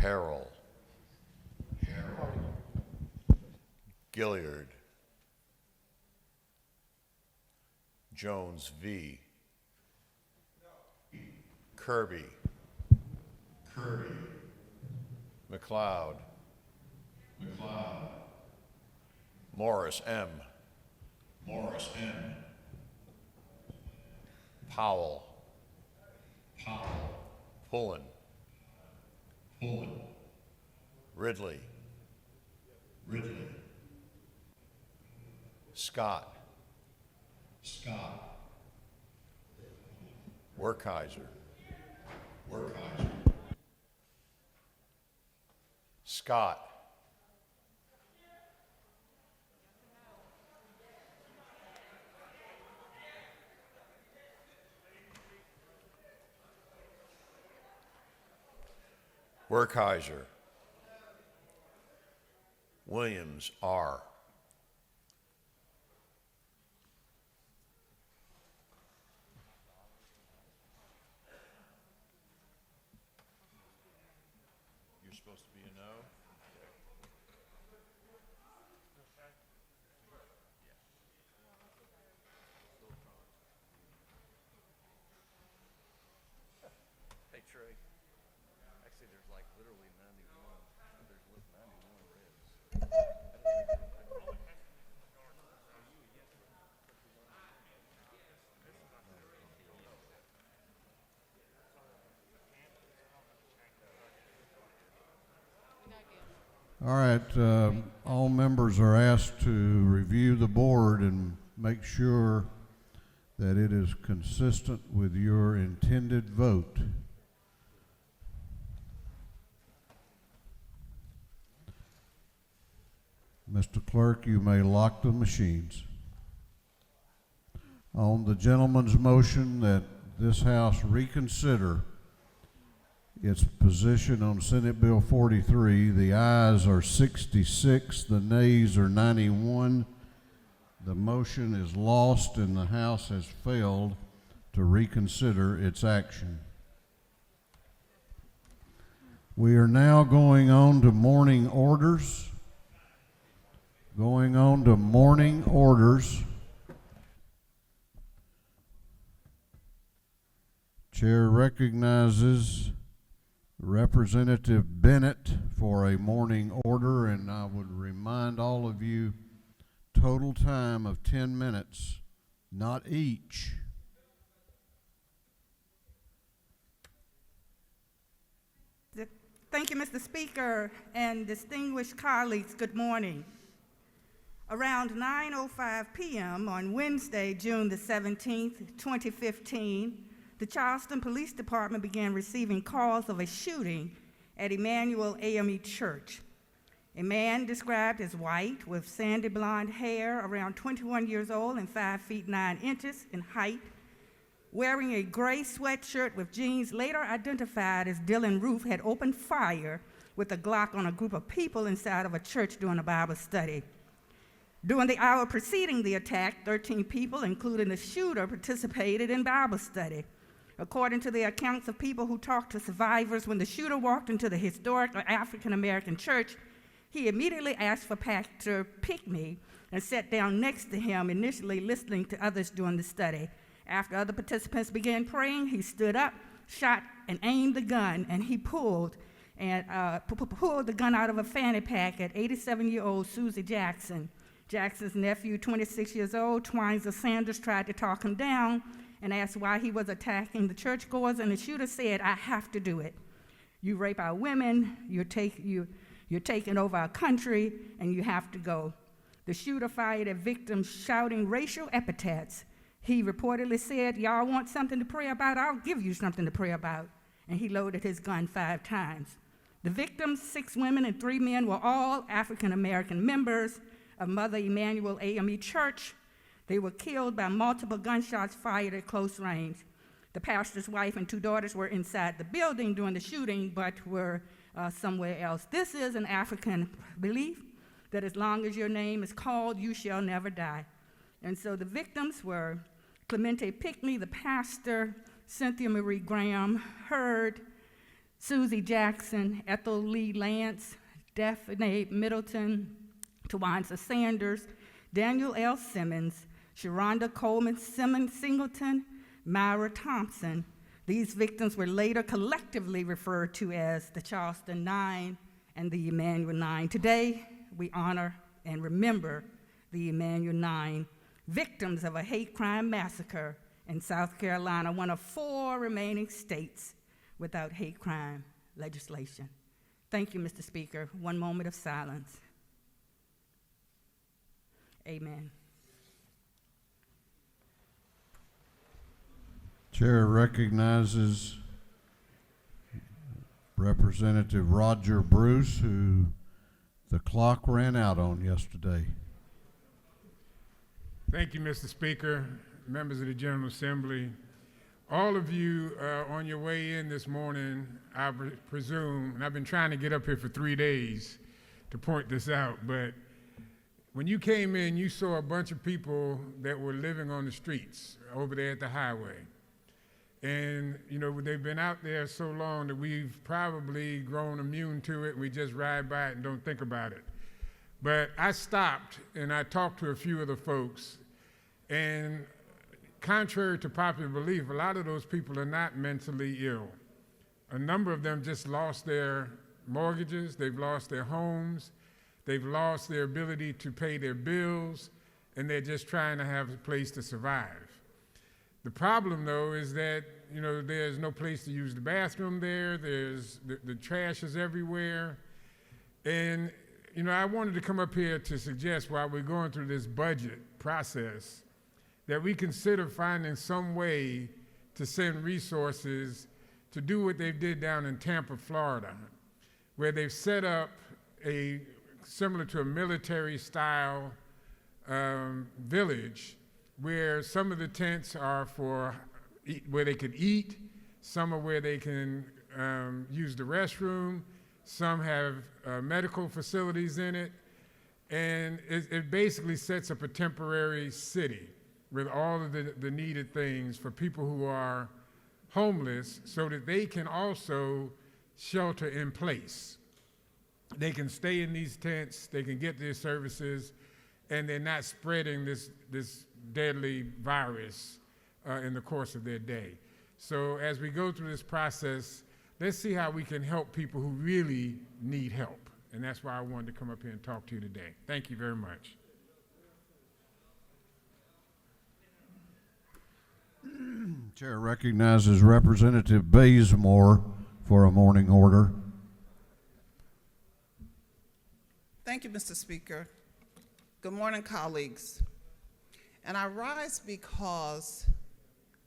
Harrell. Gilliard. Jones V. Kirby. McLeod. Morris M. Powell. Pullen. Ridley. Scott. Werkheiser. Scott. Werkheiser. Williams R. You're supposed to be a no? Hey, Trey. Actually, there's like literally 91. There's 91 reds. All right, all members are asked to review the board and make sure that it is consistent with your intended vote. Mr. Clerk, you may lock the machines. On the gentleman's motion that this House reconsider its position on Senate Bill 43, the ayes are 66, the nays are 91. The motion is lost and the House has failed to reconsider its action. We are now going on to morning orders. Chair recognizes Representative Bennett for a morning order, and I would remind all of you, total time of 10 minutes, not each. Thank you, Mr. Speaker, and distinguished colleagues, good morning. Around 9:05 p.m. on Wednesday, June the 17th, 2015, the Charleston Police Department began receiving calls of a shooting at Emanuel AME Church. A man described as white with sandy blonde hair, around 21 years old and 5 feet 9 inches in height, wearing a gray sweatshirt with jeans, later identified as Dylan Roof, had opened fire with a Glock on a group of people inside of a church during a Bible study. During the hour preceding the attack, 13 people, including the shooter, participated in Bible study. According to the accounts of people who talked to survivors, when the shooter walked into the historic African American church, he immediately asked for Pastor Pickney and sat down next to him, initially listening to others during the study. After other participants began praying, he stood up, shot, and aimed the gun, and he pulled the gun out of a fanny pack at 87-year-old Susie Jackson. Jackson's nephew, 26 years old, Twinsor Sanders, tried to talk him down and asked why he was attacking the churchgoers, and the shooter said, "I have to do it. You rape our women, you're taking over our country, and you have to go." The shooter fired at victims, shouting racial epithets. He reportedly said, "Y'all want something to pray about? I'll give you something to pray about." And he loaded his gun 5 times. The victims, 6 women and 3 men, were all African American members of Mother Emanuel AME Church. They were killed by multiple gunshots fired at close range. The pastor's wife and 2 daughters were inside the building during the shooting, but were somewhere else. This is an African belief that as long as your name is called, you shall never die. And so the victims were Clemente Pickney, the pastor, Cynthia Marie Graham, Hurd, Susie Jackson, Ethel Lee Lance, Daphne Middleton, Tawanza Sanders, Daniel L. Simmons, Sharonda Coleman Singleton, Myra Thompson. These victims were later collectively referred to as the Charleston Nine and the Emanuel Nine. Today, we honor and remember the Emanuel Nine, victims of a hate crime massacre in South Carolina, one of 4 remaining states without hate crime legislation. Thank you, Mr. Speaker. One moment of silence. Amen. Chair recognizes Representative Roger Bruce, who the clock ran out on yesterday. Thank you, Mr. Speaker, members of the General Assembly. All of you on your way in this morning, I presume, and I've been trying to get up here for 3 days to point this out, but when you came in, you saw a bunch of people that were living on the streets over there at the highway. And, you know, they've been out there so long that we've probably grown immune to it. We just ride by it and don't think about it. But I stopped and I talked to a few of the folks, and contrary to popular belief, a lot of those people are not mentally ill. A number of them just lost their mortgages, they've lost their homes, they've lost their ability to pay their bills, and they're just trying to have a place to survive. The problem, though, is that, you know, there's no place to use the bathroom there, the trash is everywhere, and you know, I wanted to come up here to suggest, while we're going through this budget process, that we consider finding some way to send resources to do what they did down in Tampa, Florida, where they've set up a similar to a military-style village, where some of the tents are for where they could eat, some are where they can use the restroom, some have medical facilities in it, and it basically sets up a temporary city with all of the needed things for people who are homeless, so that they can also shelter in place. They can stay in these tents, they can get their services, and they're not spreading this deadly virus in the course of their day. So as we go through this process, let's see how we can help people who really need help. And that's why I wanted to come up here and talk to you today. Thank you very much. Chair recognizes Representative Bazemore for a morning order. Thank you, Mr. Speaker. Good morning, colleagues. And I rise because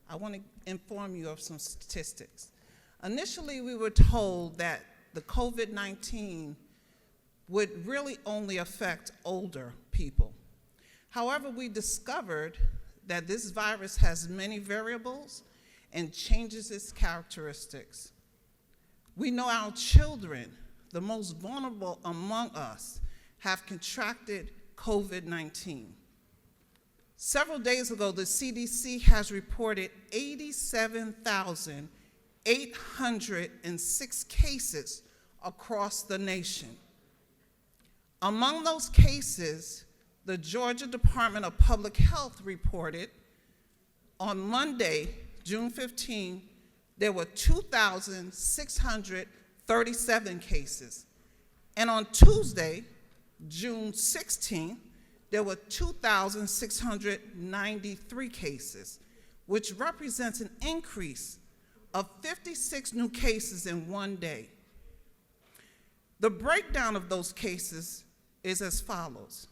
I want to inform you of some statistics. Initially, we were told that the COVID-19 would really only affect older people. However, we discovered that this virus has many variables and changes its characteristics. We know our children, the most vulnerable among us, have contracted COVID-19. Several days ago, the CDC has reported 87,806 cases across the nation. Among those cases, the Georgia Department of Public Health reported on Monday, June 15, there were 2,637 cases. And on Tuesday, June 16, there were 2,693 cases, which represents an increase of 56 new cases in one day. The breakdown of those cases is as follows.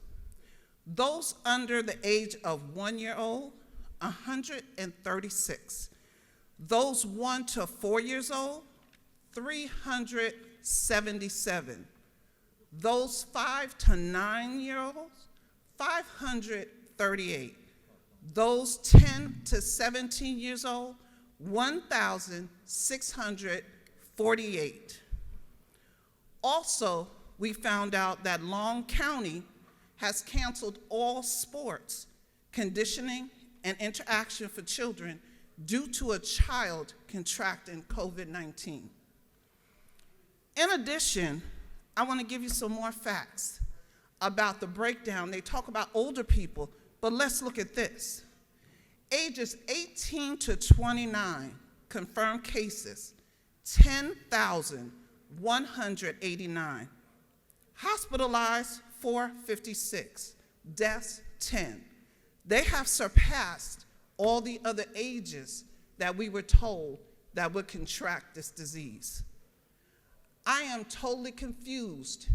Those under the age of 1 year old, 136. Those 1 to 4 years old, 377. Those 5 to 9 year olds, 538. Those 10 to 17 years old, 1,648. Also, we found out that Long County has canceled all sports, conditioning, and interaction for children due to a child contracting COVID-19. In addition, I want to give you some more facts about the breakdown. They talk about older people, but let's look at this. Ages 18 to 29, confirmed cases, 10,189. Hospitalized, 456. Deaths, 10. They have surpassed all the other ages that we were told that would contract this disease. I am totally confused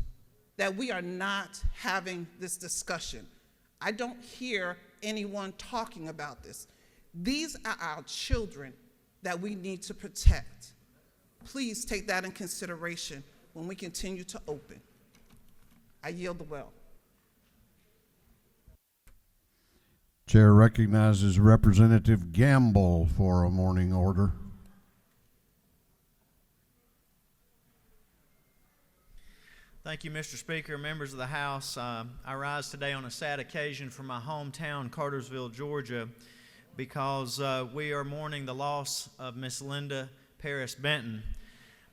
that we are not having this discussion. I don't hear anyone talking about this. These are our children that we need to protect. Please take that in consideration when we continue to open. I yield the well. Chair recognizes Representative Gamble for a morning order. Thank you, Mr. Speaker, members of the House. I rise today on a sad occasion for my hometown, Cartersville, Georgia, because we are mourning the loss of Miss Linda Paris Benton.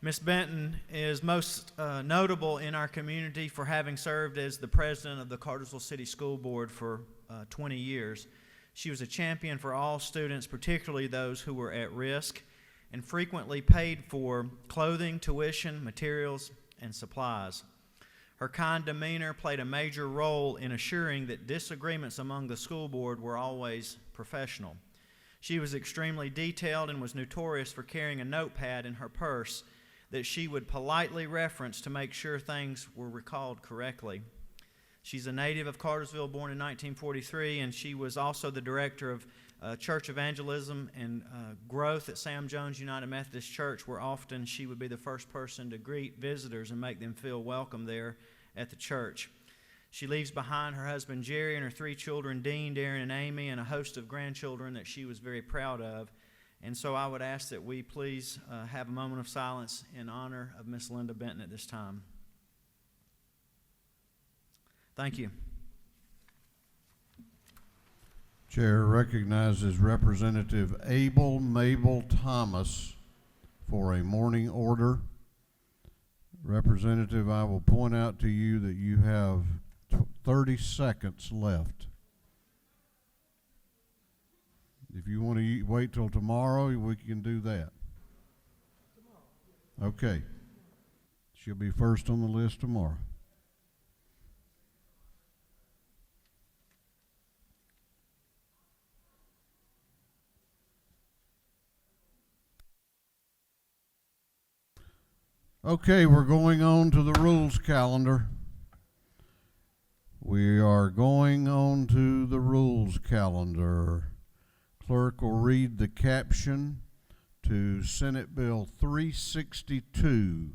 Miss Benton is most notable in our community for having served as the president of the Cartersville City School Board for 20 years. She was a champion for all students, particularly those who were at risk, and frequently paid for clothing, tuition, materials, and supplies. Her kind demeanor played a major role in assuring that disagreements among the school board were always professional. She was extremely detailed and was notorious for carrying a notepad in her purse that she would politely reference to make sure things were recalled correctly. She's a native of Cartersville, born in 1943, and she was also the director of church evangelism and growth at Sam Jones United Methodist Church, where often she would be the first person to greet visitors and make them feel welcome there at the church. She leaves behind her husband Jerry and her 3 children, Dean, Darren, and Amy, and a host of grandchildren that she was very proud of. And so I would ask that we please have a moment of silence in honor of Miss Linda Benton at this time. Thank you. Chair recognizes Representative Abel Mabel Thomas for a morning order. Representative, I will point out to you that you have 30 seconds left. If you want to wait till tomorrow, we can do that. Okay. She'll be first on the list tomorrow. Okay, we're going on to the rules calendar. We are going on to the rules calendar. Clerk will read the caption to Senate Bill 362.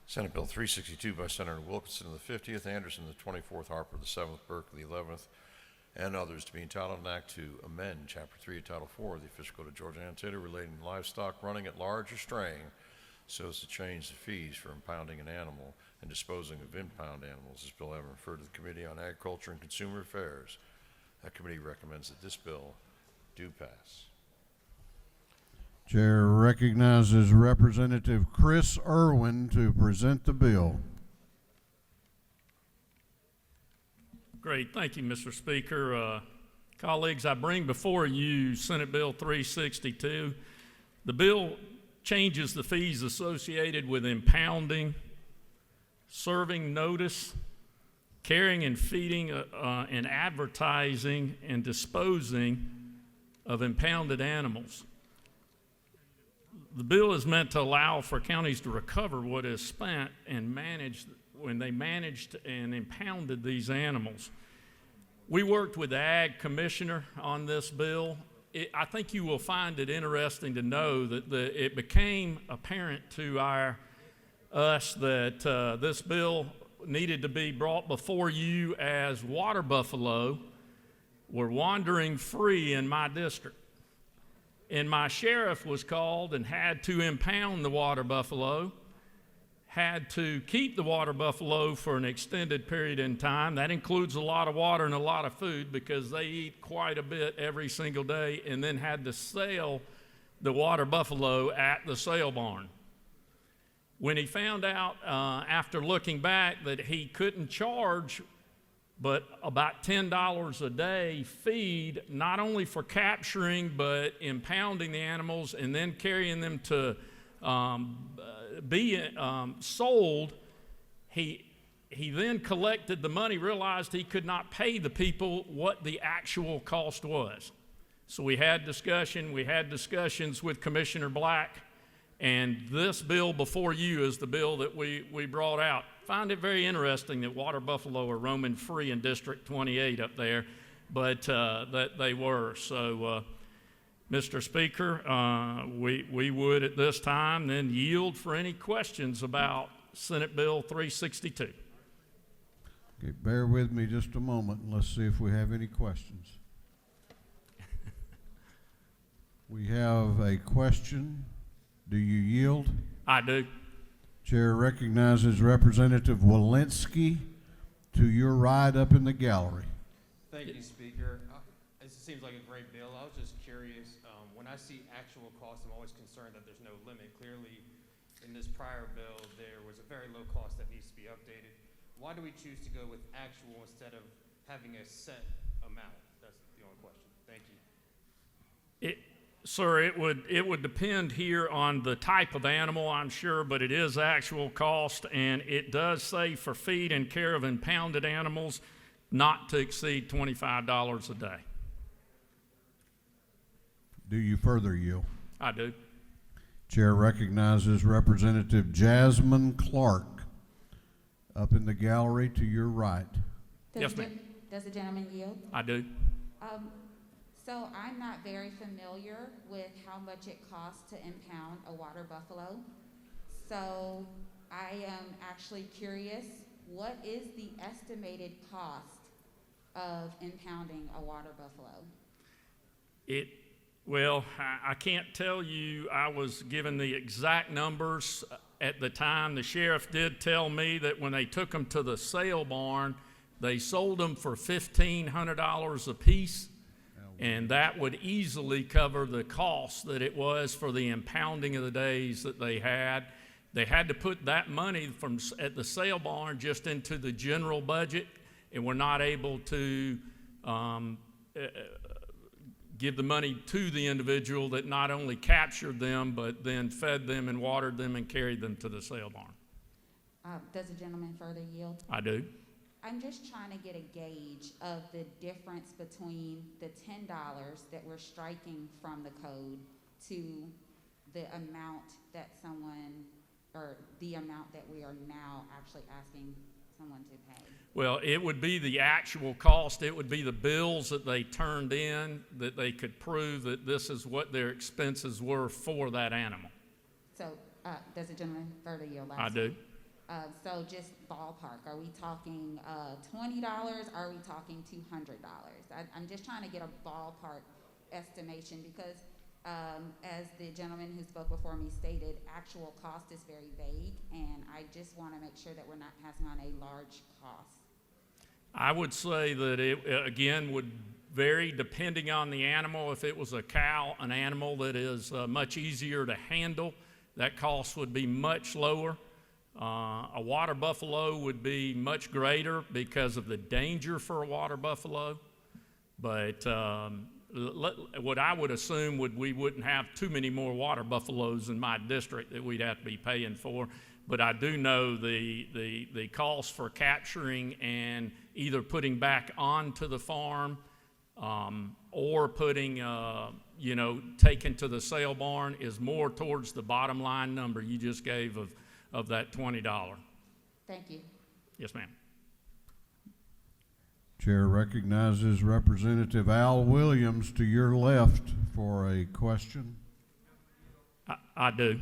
Senate Bill 362 by Senator Wilkerson of the 50th, Anderson of the 24th, Harper of the 7th, Burke of the 11th, and others to be entitled an act to amend Chapter 3 of Title 4 of the Official Code of Georgia Ante relating to livestock running at large or straying so as to change the fees for impounding an animal and disposing of impound animals. This bill having referred to the Committee on Agriculture and Consumer Affairs. That committee recommends that this bill do pass. Chair recognizes Representative Chris Irwin to present the bill. Great. Thank you, Mr. Speaker. Colleagues, I bring before you Senate Bill 362. The bill changes the fees associated with impounding, serving notice, carrying and feeding and advertising and disposing of impounded animals. The bill is meant to allow for counties to recover what is spent and managed when they managed and impounded these animals. We worked with the Ag Commissioner on this bill. I think you will find it interesting to know that it became apparent to us that this bill needed to be brought before you as water buffalo were wandering free in my district. And my sheriff was called and had to impound the water buffalo, had to keep the water buffalo for an extended period in time. That includes a lot of water and a lot of food because they eat quite a bit every single day, and then had to sell the water buffalo at the sale barn. When he found out, after looking back, that he couldn't charge but about $10 a day feed, not only for capturing, but impounding the animals and then carrying them to be sold, he then collected the money, realized he could not pay the people what the actual cost was. So we had discussions with Commissioner Black, and this bill before you is the bill that we brought out. Find it very interesting that water buffalo are roaming free in District 28 up there, but that they were. So, Mr. Speaker, we would at this time then yield for any questions about Senate Bill 362. Okay, bear with me just a moment and let's see if we have any questions. We have a question. Do you yield? I do. Chair recognizes Representative Walensky to your right up in the gallery. Thank you, Speaker. This seems like a great bill. I was just curious. When I see actual costs, I'm always concerned that there's no limit. Clearly, in this prior bill, there was a very low cost that needs to be updated. Why do we choose to go with actual instead of having a set amount? That's the only question. Thank you. Sir, it would depend here on the type of animal, I'm sure, but it is actual cost, and it does say for feed and care of impounded animals not to exceed $25 a day. Do you further yield? I do. Chair recognizes Representative Jasmine Clark up in the gallery to your right. Yes, ma'am. Does the gentleman yield? I do. So I'm not very familiar with how much it costs to impound a water buffalo. So I am actually curious, what is the estimated cost of impounding a water buffalo? Well, I can't tell you. I was given the exact numbers at the time. The sheriff did tell me that when they took them to the sale barn, they sold them for $1,500 a piece. And that would easily cover the cost that it was for the impounding of the days that they had. They had to put that money at the sale barn just into the general budget, and were not able to give the money to the individual that not only captured them, but then fed them and watered them and carried them to the sale barn. Does the gentleman further yield? I do. I'm just trying to get a gauge of the difference between the $10 that we're striking from the code to the amount that someone, or the amount that we are now actually asking someone to pay. Well, it would be the actual cost. It would be the bills that they turned in that they could prove that this is what their expenses were for that animal. So, does the gentleman further yield? I do. So just ballpark, are we talking $20? Are we talking $200? I'm just trying to get a ballpark estimation because as the gentleman who spoke before me stated, actual cost is very vague, and I just want to make sure that we're not passing on a large cost. I would say that it, again, would vary depending on the animal. If it was a cow, an animal that is much easier to handle, that cost would be much lower. A water buffalo would be much greater because of the danger for a water buffalo. But what I would assume we wouldn't have too many more water buffaloes in my district that we'd have to be paying for. But I do know the cost for capturing and either putting back onto the farm or putting, taken to the sale barn is more towards the bottom line number you just gave of that $20. Thank you. Yes, ma'am. Chair recognizes Representative Al Williams to your left for a question. I do.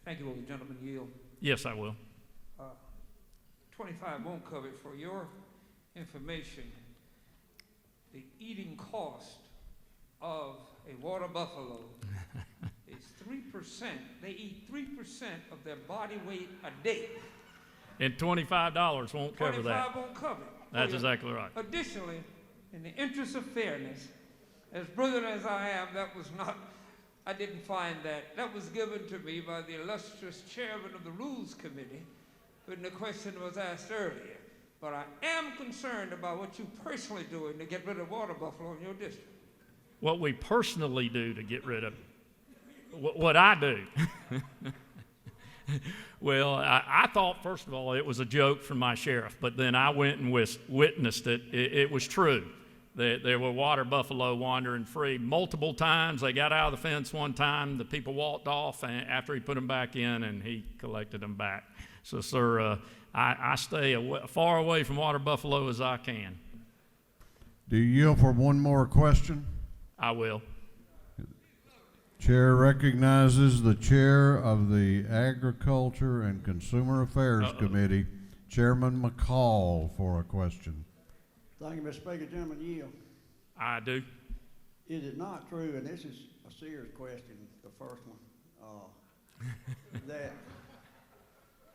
Thank you. Will the gentleman yield? Yes, I will. 25 won't cover it. For your information, the eating cost of a water buffalo is 3%. They eat 3% of their body weight a day. And $25 won't cover that. 25 won't cover it. That's exactly right. Additionally, in the interest of fairness, as brilliant as I am, I didn't find that. That was given to me by the illustrious chairman of the Rules Committee when the question was asked earlier. But I am concerned about what you personally doing to get rid of water buffalo in your district. What we personally do to get rid of it, what I do. Well, I thought, first of all, it was a joke from my sheriff, but then I went and witnessed it. It was true. There were water buffalo wandering free multiple times. They got out of the fence one time. The people walked off after he put them back in, and he collected them back. So, sir, I stay far away from water buffalo as I can. Do you yield for one more question? I will. Chair recognizes the chair of the Agriculture and Consumer Affairs Committee, Chairman McCall, for a question. Thank you, Mr. Speaker. Gentleman, yield. I do. Is it not true, and this is a serious question, the first one,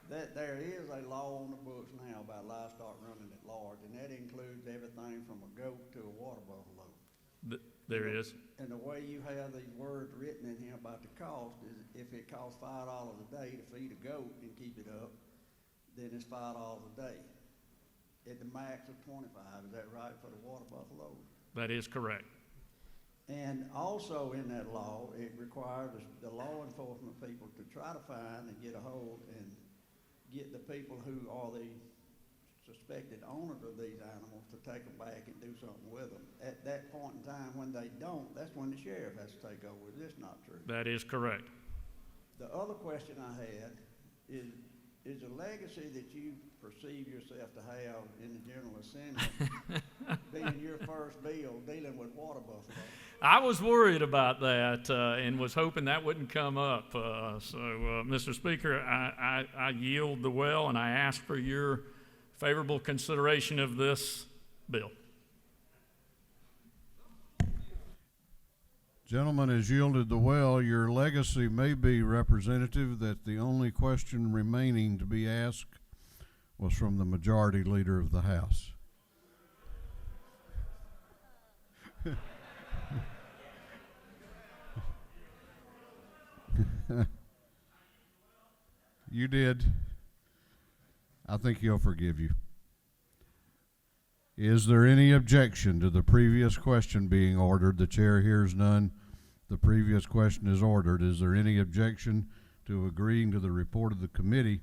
that there is a law on the books now about livestock running at large, and that includes everything from a goat to a water buffalo? There is. And the way you have these words written in here about the cost is if it costs $5 a day to feed a goat and keep it up, then it's $5 a day. At the max of 25, is that right for the water buffalo? That is correct. And also in that law, it requires the law enforcement people to try to find and get a hold and get the people who are the suspected owners of these animals to take them back and do something with them. At that point in time, when they don't, that's when the sheriff has to take over. Is this not true? That is correct. The other question I had is the legacy that you perceive yourself to have in the General Assembly being your first bill dealing with water buffalo? I was worried about that and was hoping that wouldn't come up. Mr. Speaker, I yield the well, and I ask for your favorable consideration of this bill. Gentleman has yielded the well. Your legacy may be, Representative, that the only question remaining to be asked was from the Majority Leader of the House. You did. I think he'll forgive you. Is there any objection to the previous question being ordered? The chair hears none. The previous question is ordered. Is there any objection to agreeing to the report of the committee,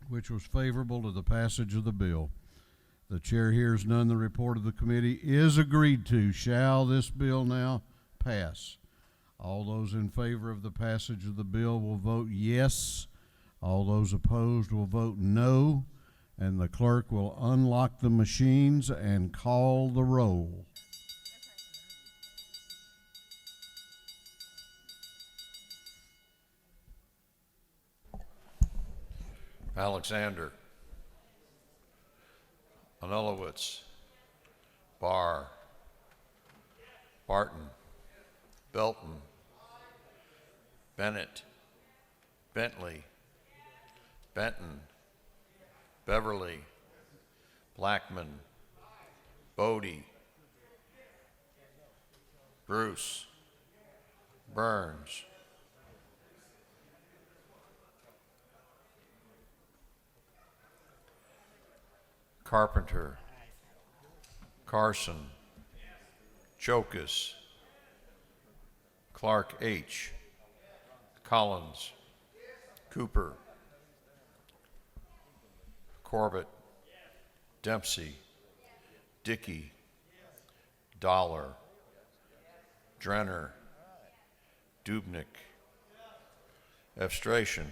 which was favorable to the passage of the bill? The chair hears none. The report of the committee is agreed to. Shall this bill now pass? All those in favor of the passage of the bill will vote yes. All those opposed will vote no. And the clerk will unlock the machines and call the roll. Alexander, Anulowitz, Barr, Barton, Belton, Bennett, Bentley, Benton, Beverly, Blackman, Bodie, Bruce, Burns, Carpenter, Carson, Chokas, Clark H., Collins, Cooper, Corbett, Dempsey, Dickey, Dollar, Drenner, Dubnik, Evstration,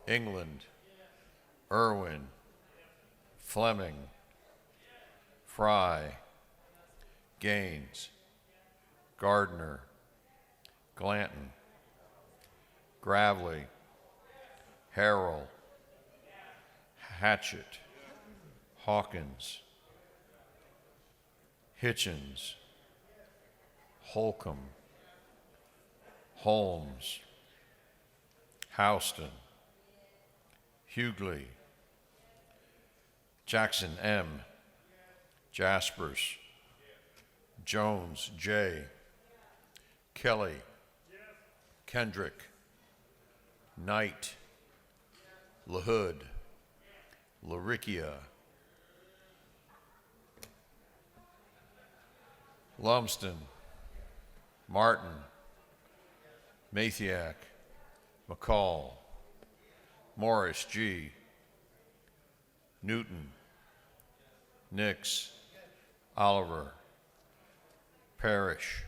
England, Irwin, Fleming, Fry, Gaines, Gardner, Glanton, Gravely, Harrell, Hatchett, Hawkins, Hitchens, Holcomb, Holmes, Houston, Hughley, Jackson M, Jaspers, Jones J, Kelly, Kendrick, Knight, LaHood, LaRicchia, Lumsden, Martin, Mathiak, McCall, Morris G, Newton, Nix, Oliver, Parrish,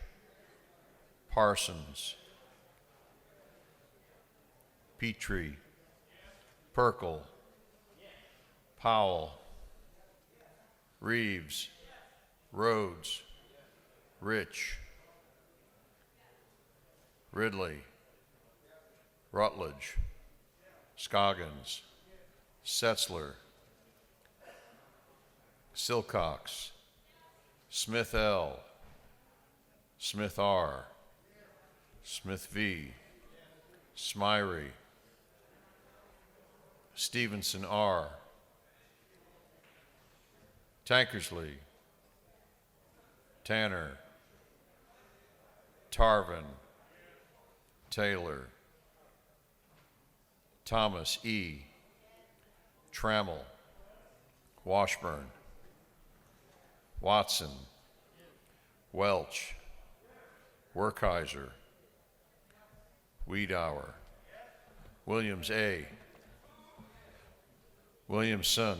Parsons, Petrie, Perkel, Powell, Reeves, Rhodes, Rich, Ridley, Rutledge, Scoggins, Setzler, Silcox, Smith L, Smith R, Smith V, Smyrie, Stevenson R, Tankersley, Tanner, Tarvin, Taylor, Thomas E, Trammell, Washburn, Watson, Welch, Werkheiser, Wiedauer, Williams A, Williamson,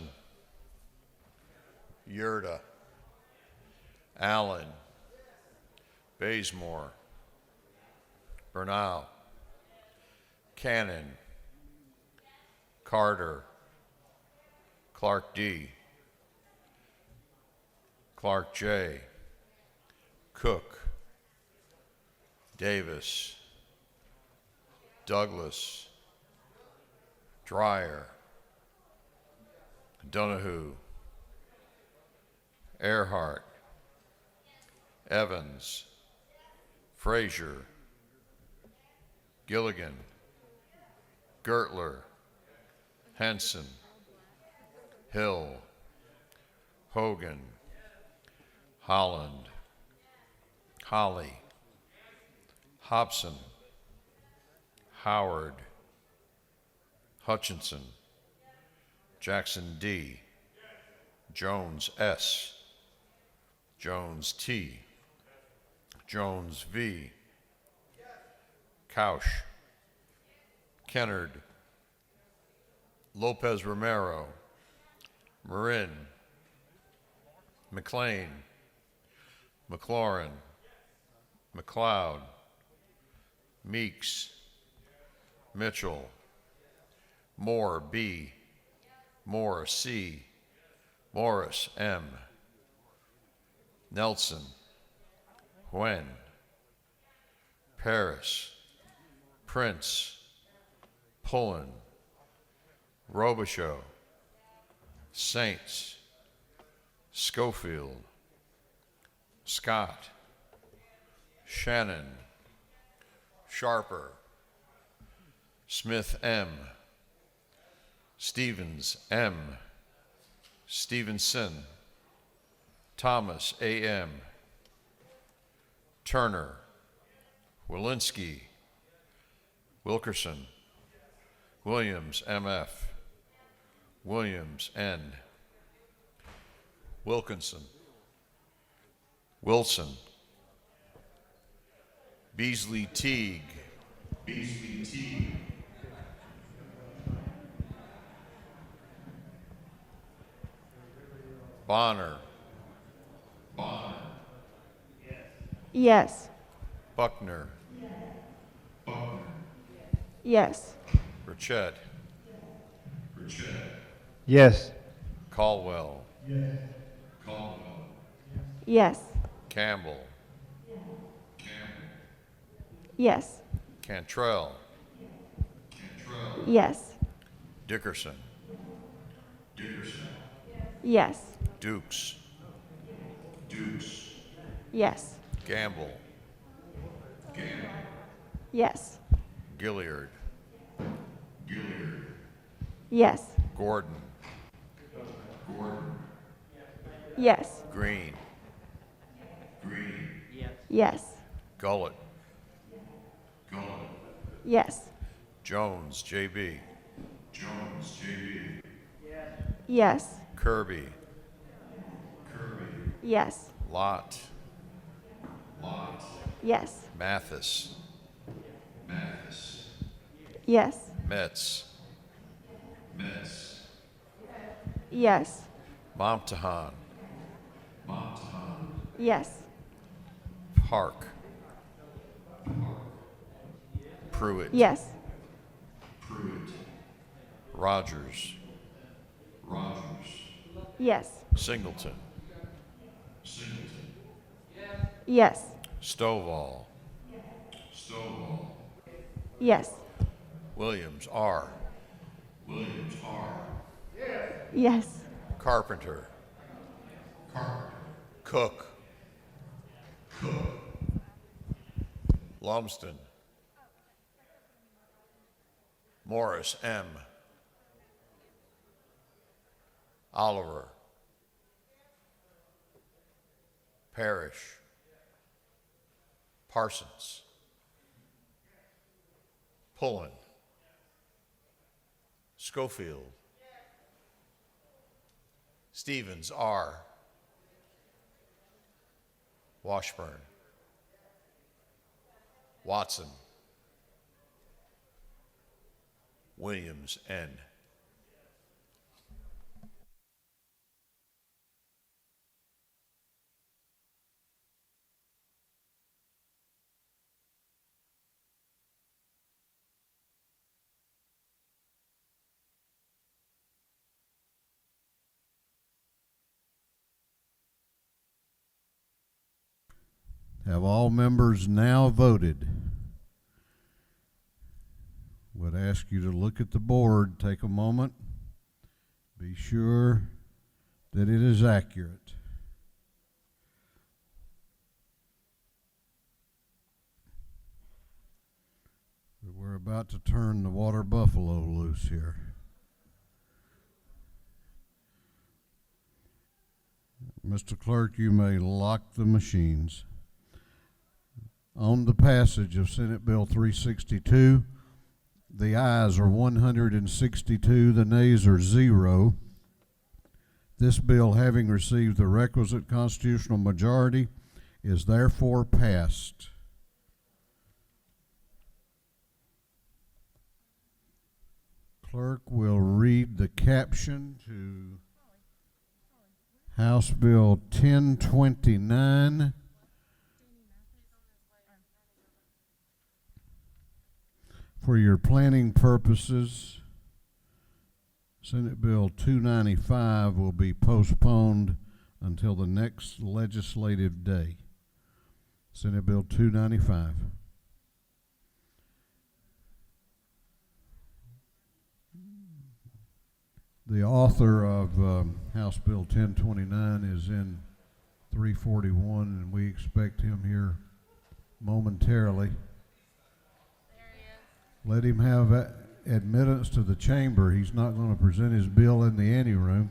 Yurda, Allen, Bazemore, Bernal, Cannon, Carter, Clark D, Clark J, Cook, Davis, Douglas, Dreyer, Donahue, Earhart, Evans, Frazier, Gilligan, Gertler, Henson, Hill, Hogan, Holland, Holly, Hobson, Howard, Hutchinson, Jackson D, Jones S, Jones T, Jones V, Couch, Kennard, Lopez Romero, Marin, McLean, McLaurin, McLeod, Meeks, Mitchell, Moore B, Moore C, Morris M, Nelson, Huen, Paris, Prince, Pullen, Robichaud, Saints, Schofield, Scott, Shannon, Sharper, Smith M, Stevens M, Stevenson, Thomas A.M., Turner, Walensky, Wilkerson, Williams M.F., Williams N., Wilkinson, Wilson, Beasley Teague, Bonner, Yes. Buckner, Yes. Burchett, Yes. Caldwell, Yes. Campbell, Yes. Cantrell, Yes. Dickerson. Yes. Dukes. Yes. Gamble. Yes. Gilliard. Yes. Gordon. Yes. Green. Yes. Gullett. Yes. Jones, J.B. Yes. Kirby. Yes. Lott. Yes. Mathis. Yes. Metz. Yes. Momtahan. Yes. Park. Pruitt. Yes. Rogers. Yes. Singleton. Yes. Stovall. Yes. Williams, R. Yes. Carpenter. Cook. Lumsden. Morris, M. Oliver. Parrish. Parsons. Pullen. Schofield. Stevens, R. Washburn. Watson. Williams, N. Have all members now voted? Would ask you to look at the board, take a moment, be sure that it is accurate. We're about to turn the water buffalo loose here. Mr. Clerk, you may lock the machines. On the passage of Senate Bill 362, the ayes are 162, the nays are 0. This bill, having received the requisite constitutional majority, is therefore passed. Clerk will read the caption to House Bill 1029. For your planning purposes, Senate Bill 295 will be postponed until the next legislative day. Senate Bill 295. The author of House Bill 1029 is in 341, and we expect him here momentarily. Let him have admittance to the chamber. He's not going to present his bill in the anteroom.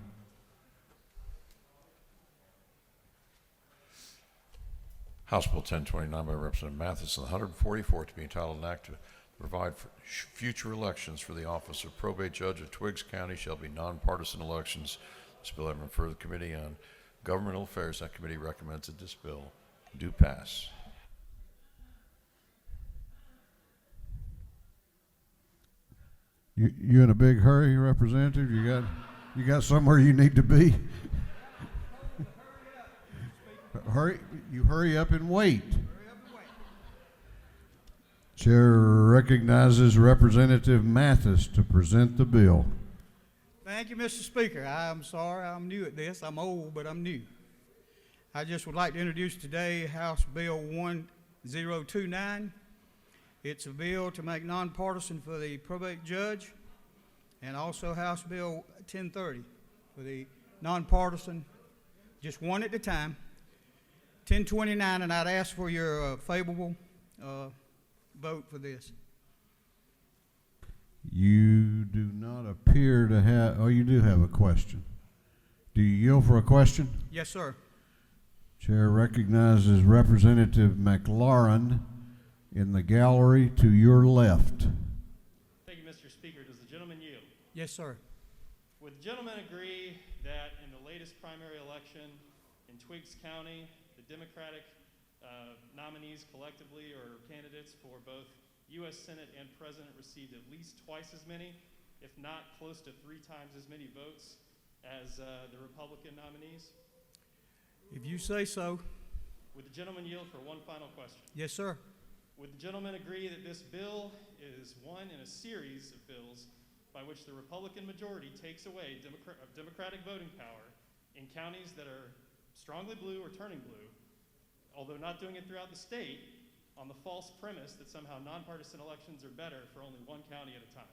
House Bill 1029 by Representative Mathis and the 144th to be entitled an act to provide for future elections for the office of Probate Judge of Twiggs County shall be nonpartisan elections. This bill having referred to the Committee on Governmental Affairs. That committee recommends that this bill do pass. You in a big hurry, Representative? You got somewhere you need to be? Hurry up and wait. Chair recognizes Representative Mathis to present the bill. Thank you, Mr. Speaker. I'm sorry I'm new at this. I'm old, but I'm new. I just would like to introduce today House Bill 1029. It's a bill to make nonpartisan for the probate judge and also House Bill 1030 for the nonpartisan, just one at a time. 1029, and I'd ask for your favorable vote for this. You do not appear to have, oh, you do have a question. Do you yield for a question? Yes, sir. Chair recognizes Representative McLaurin in the gallery to your left. Thank you, Mr. Speaker. Does the gentleman yield? Yes, sir. Would the gentleman agree that in the latest primary election in Twiggs County, the Democratic nominees collectively or candidates for both U.S. Senate and President received at least twice as many, if not close to 3 times as many votes as the Republican nominees? If you say so. Would the gentleman yield for one final question? Yes, sir. Would the gentleman agree that this bill is one in a series of bills by which the Republican majority takes away Democratic voting power in counties that are strongly blue or turning blue, although not doing it throughout the state, on the false premise that somehow nonpartisan elections are better for only one county at a time?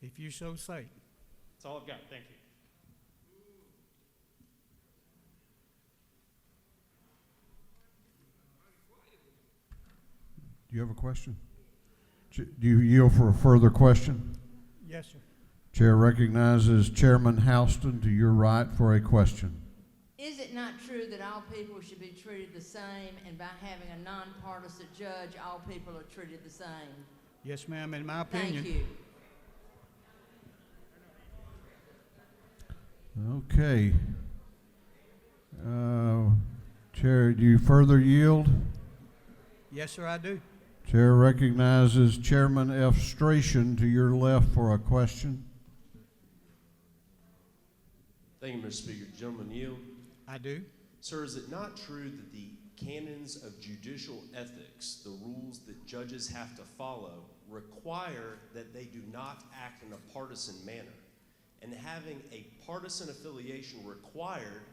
If you so say. That's all I've got. Thank you. Do you have a question? Do you yield for a further question? Yes, sir. Chair recognizes Chairman Houston to your right for a question. Is it not true that all people should be treated the same, and by having a nonpartisan judge, all people are treated the same? Yes, ma'am, in my opinion. Thank you. Okay. Chair, do you further yield? Yes, sir, I do. Chair recognizes Chairman F. Stration to your left for a question. Thank you, Mr. Speaker. Gentleman yield. I do. Sir, is it not true that the canons of judicial ethics, the rules that judges have to follow, require that they do not act in a partisan manner? And having a partisan affiliation required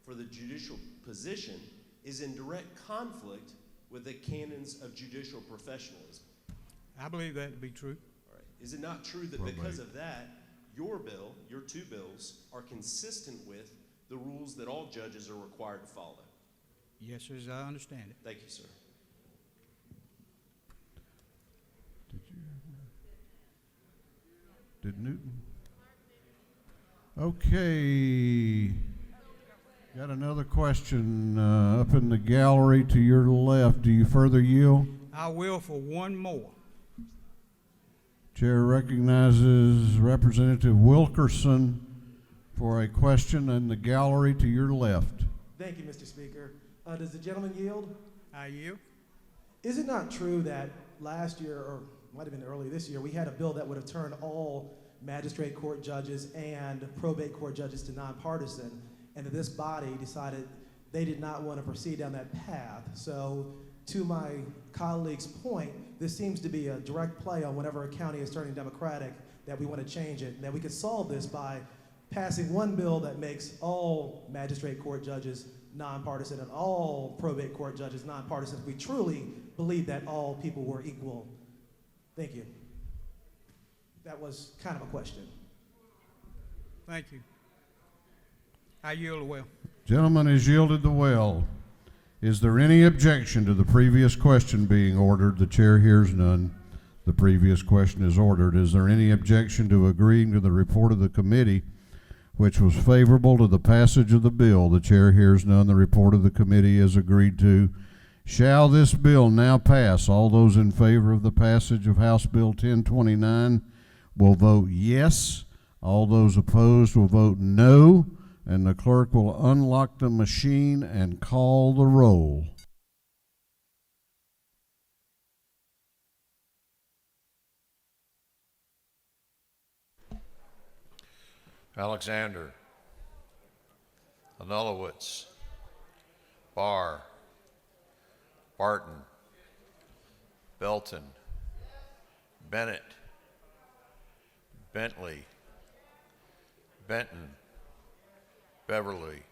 for the judicial position is in direct conflict with the canons of judicial professionalism. I believe that to be true. All right. Is it not true that because of that, your bill, your 2 bills, are consistent with the rules that all judges are required to follow? Yes, sir, as I understand it. Thank you, sir. Did Newton? Okay. Got another question up in the gallery to your left. Do you further yield? I will for one more. Chair recognizes Representative Wilkerson for a question in the gallery to your left. Thank you, Mr. Speaker. Does the gentleman yield? I yield. Is it not true that last year, or might have been early this year, we had a bill that would have turned all magistrate court judges and probate court judges to nonpartisan, and that this body decided they did not want to proceed down that path? So to my colleague's point, this seems to be a direct play on whenever a county is turning Democratic, that we want to change it, and that we could solve this by passing one bill that makes all magistrate court judges nonpartisan and all probate court judges nonpartisan if we truly believe that all people were equal. Thank you. That was kind of a question. Thank you. I yield well. Gentleman has yielded the well. Is there any objection to the previous question being ordered? The chair hears none. The previous question is ordered. Is there any objection to agreeing to the report of the committee, which was favorable to the passage of the bill? The chair hears none. The report of the committee is agreed to. Shall this bill now pass? All those in favor of the passage of House Bill 1029 will vote yes. All those opposed will vote no. And the clerk will unlock the machine and call the roll. Alexander, Anulowitz, Barr, Barton, Belton, Bennett, Bentley, Benton, Beverly,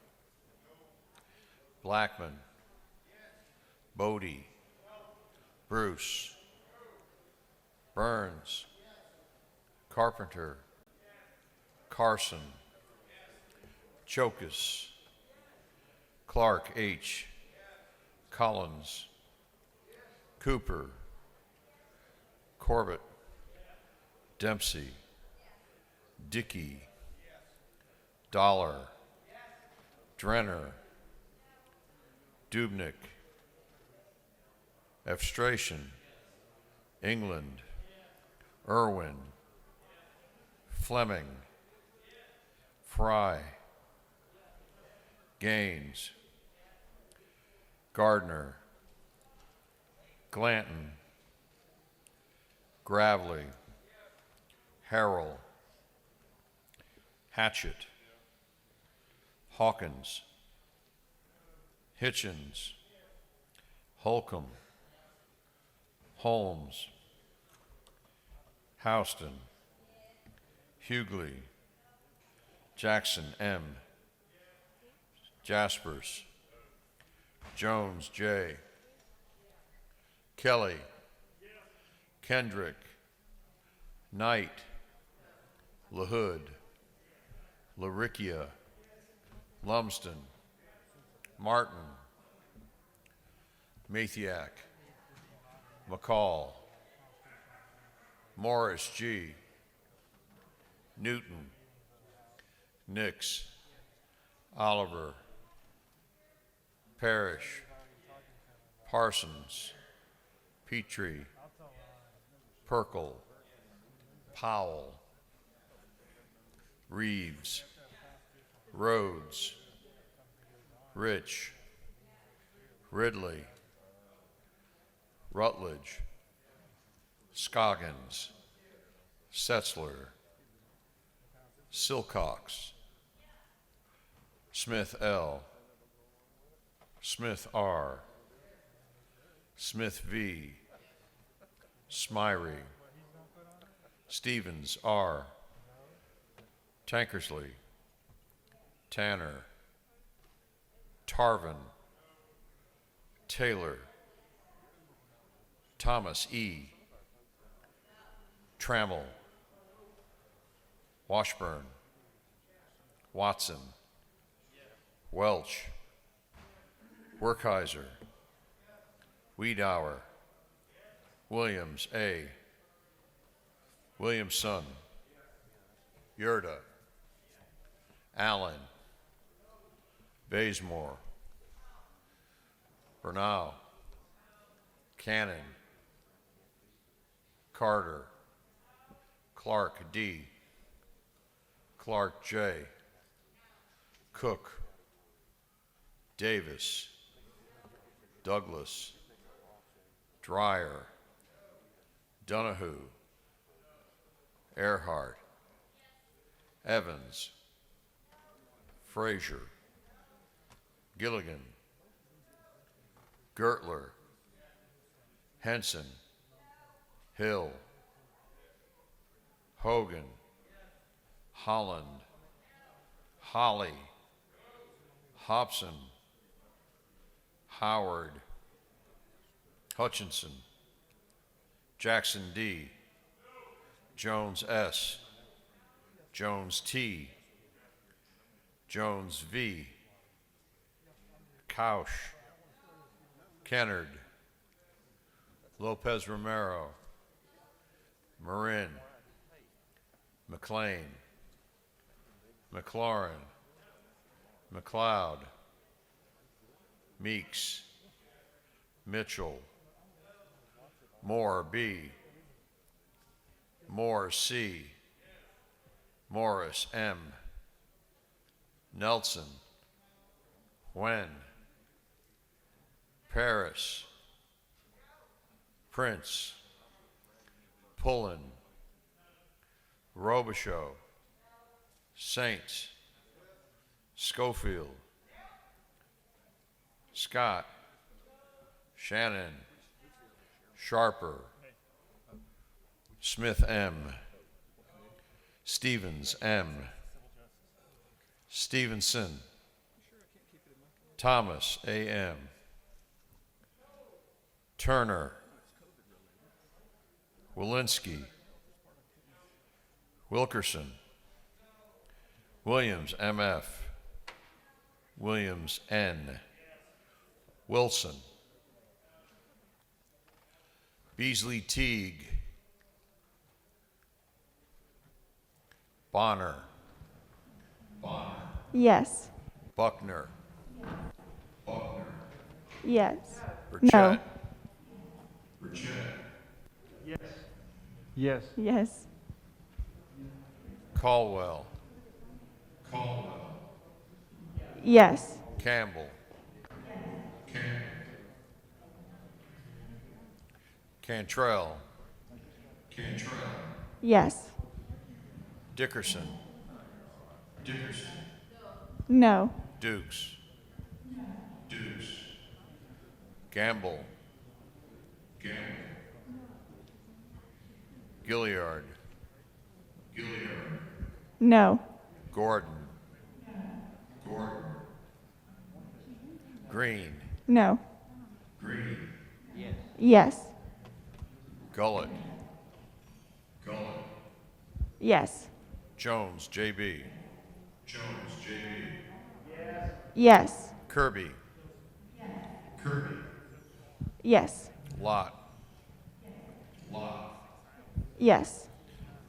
Blackman, Bodie, Bruce, Burns, Carpenter, Carson, Chokus, Clark H., Collins, Cooper, Corbett, Dempsey, Dickey, Dollar, Drenner, Dubnik, Efstration, England, Irwin, Fleming, Fry, Gaines, Gardner, Glanton, Gravely, Harrell, Hatchett, Hawkins, Hitchens, Holcomb, Holmes, Houston, Hughley, Jackson M., Jaspers, Jones J., Kelly, Kendrick, Knight, LaHood, LaRicchia, Lumsden, Martin, Mathiak, McCall, Morris G., Newton, Nix, Oliver, Parrish, Parsons, Petrie, Perkle, Powell, Reeves, Rhodes, Rich, Ridley, Rutledge, Scoggins, Setzler, Silcox, Smith L., Smith R., Smith V., Smyrie, Stevens R., Tankersley, Tanner, Tarvin, Taylor, Thomas E., Trammell, Washburn, Watson, Welch, Werkheiser, Wiedauer, Williams A., Williamson, Yerda, Allen, Bazemore, Bernal, Cannon, Carter, Clark D., Clark J., Cook, Davis, Douglas, Dreyer, Donahue, Earhart, Evans, Frazier, Gilligan, Gertler, Henson, Hill, Hogan, Holland, Holly, Hobson, Howard, Hutchinson, Jackson D., Jones S., Jones T., Jones V., Couch, Kennard, Lopez Romero, Marin, McLean, McLaurin, McLeod, Meeks, Mitchell, Moore B., Moore C., Morris M., Nelson, Wen, Paris, Prince, Pullen, Robichaud, Saints, Schofield, Scott, Shannon, Sharper, Smith M., Stevens M., Stevenson, Thomas A.M., Turner, Walensky, Wilkerson. Williams, MF. Williams, N. Wilson. Beasley Teague. Bonner. Yes. Buckner. Yes. Burchett. No. Yes. Yes. Yes. Caldwell. Yes. Campbell. Cantrell. Yes. Dickerson. No. Dukes. Gamble. Gilliard. No. Gordon. Green. No. Yes. Gullett. Yes. Jones, JB. Yes. Kirby. Yes. Lott. Yes.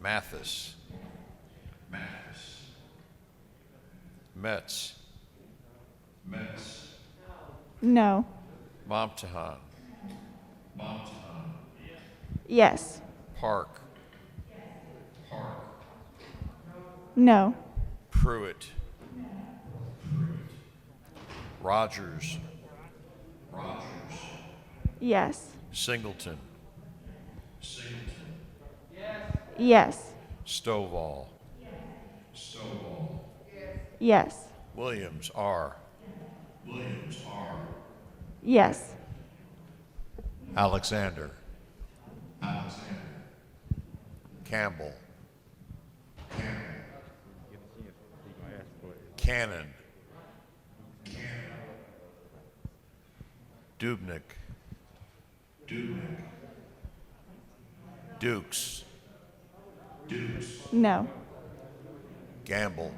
Mathis. Metz. No. Momtahan. Yes. Park. No. Pruitt. Rogers. Yes. Singleton. Yes. Stovall. Yes. Williams, R. Yes. Alexander. Campbell. Cannon. Dubnik. Dukes. No. Gamble.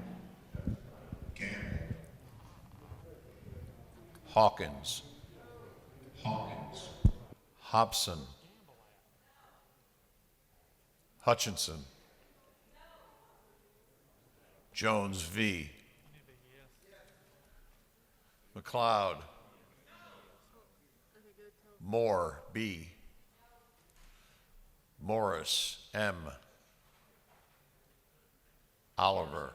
Hawkins. Hobson. Hutchinson. Jones V. McLeod. Moore B. Morris M. Oliver.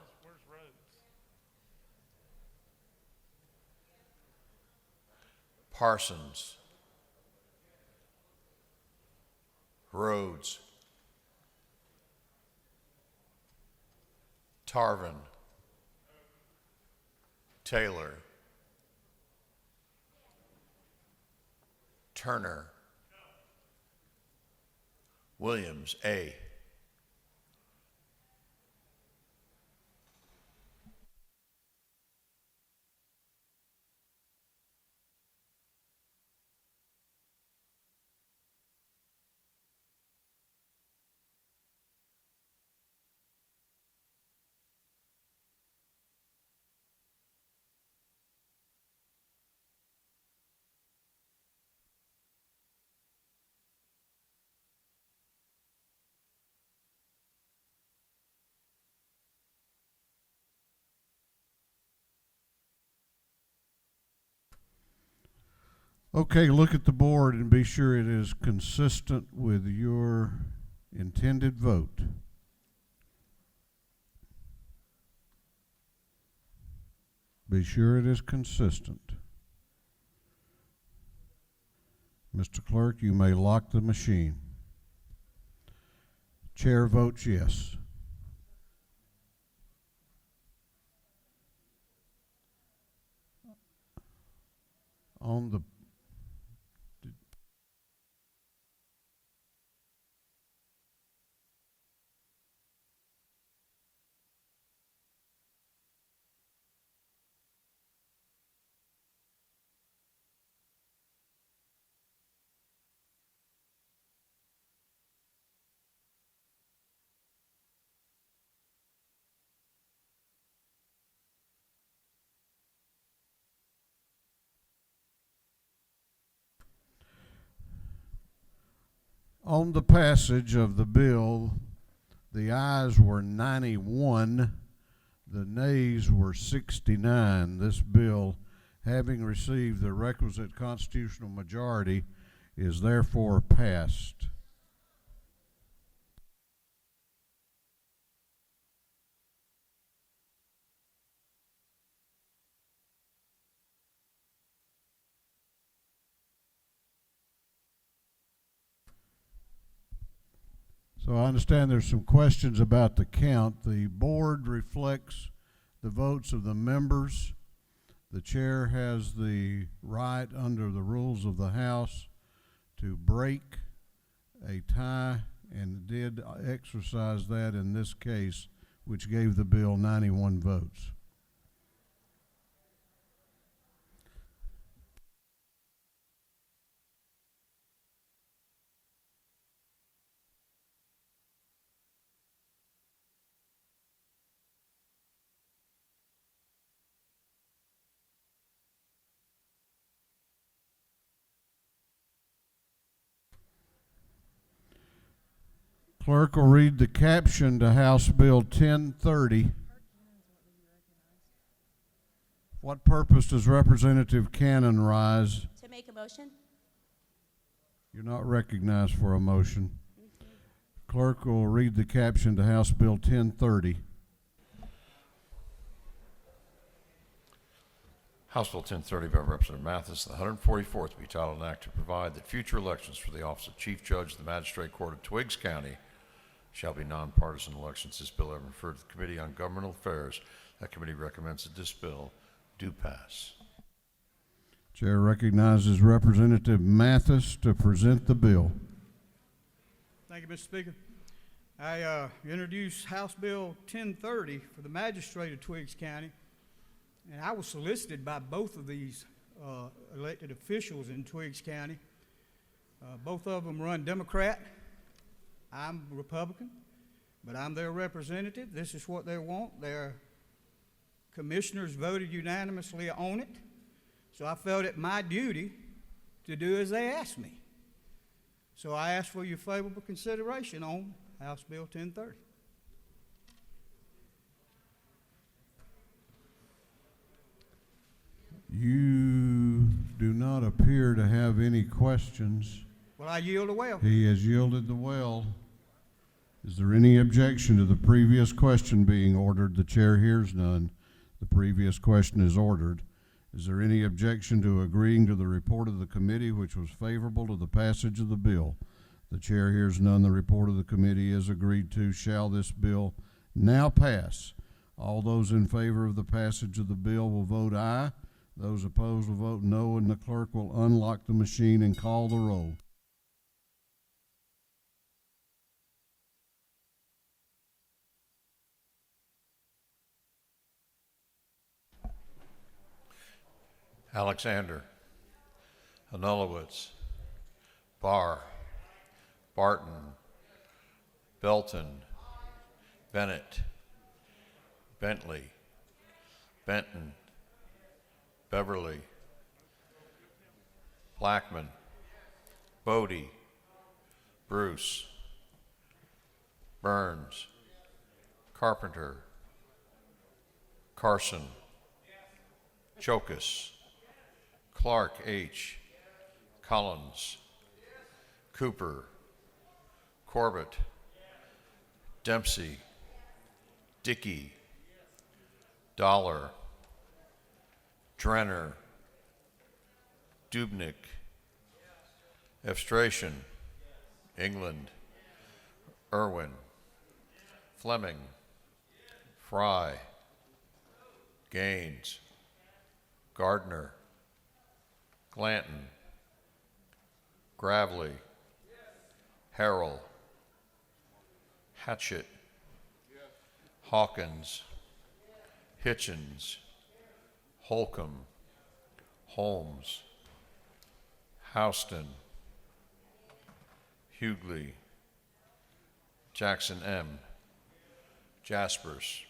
Parsons. Rhodes. Tarvin. Taylor. Turner. Williams A. Okay, look at the board and be sure it is consistent with your intended vote. Be sure it is consistent. Mr. Clerk, you may lock the machine. Chair votes yes. On the On the passage of the bill, the ayes were 91, the nays were 69. This bill, having received the requisite constitutional majority, is therefore passed. So I understand there's some questions about the count. The board reflects the votes of the members. The chair has the right under the rules of the House to break a tie and did exercise that in this case, which gave the bill 91 votes. Clerk will read the caption to House Bill 1030. What purpose does Representative Cannon rise? To make a motion? You're not recognized for a motion. Clerk will read the caption to House Bill 1030. House Bill 1030 by Representative Mathis, the 144th to be titled an act to provide that future elections for the office of Chief Judge of the Magistrate Court of Twiggs County shall be nonpartisan elections. This bill having referred to the Committee on Governmental Affairs. That committee recommends that this bill do pass. Chair recognizes Representative Mathis to present the bill. Thank you, Mr. Speaker. I introduced House Bill 1030 for the Magistrate of Twiggs County, and I was solicited by both of these elected officials in Twiggs County. Both of them run Democrat. I'm Republican, but I'm their representative. This is what they want. Their commissioners voted unanimously on it, so I felt it my duty to do as they asked me. So I ask for your favorable consideration on House Bill 1030. You do not appear to have any questions. Well, I yield the well. He has yielded the well. Is there any objection to the previous question being ordered? The chair hears none. The previous question is ordered. Is there any objection to agreeing to the report of the committee which was favorable to the passage of the bill? The chair hears none. The report of the committee is agreed to. Shall this bill now pass? All those in favor of the passage of the bill will vote aye. Those opposed will vote no, and the clerk will unlock the machine and call the roll. Alexander, Anulowitz, Barr, Barton, Belton, Bennett, Bentley, Benton, Beverly, Blackman, Bodie, Bruce, Burns, Carpenter, Carson, Chokus, Clark H., Collins, Cooper, Corbett, Dempsey, Dickey, Dollar, Drenner, Dubnik, Efstration, England, Irwin, Fleming, Fry, Gaines, Gardner, Glanton, Gravely, Harrell, Hatchett, Hawkins, Hitchens, Holcomb, Holmes, Houston, Hughley, Jackson M., Jaspers,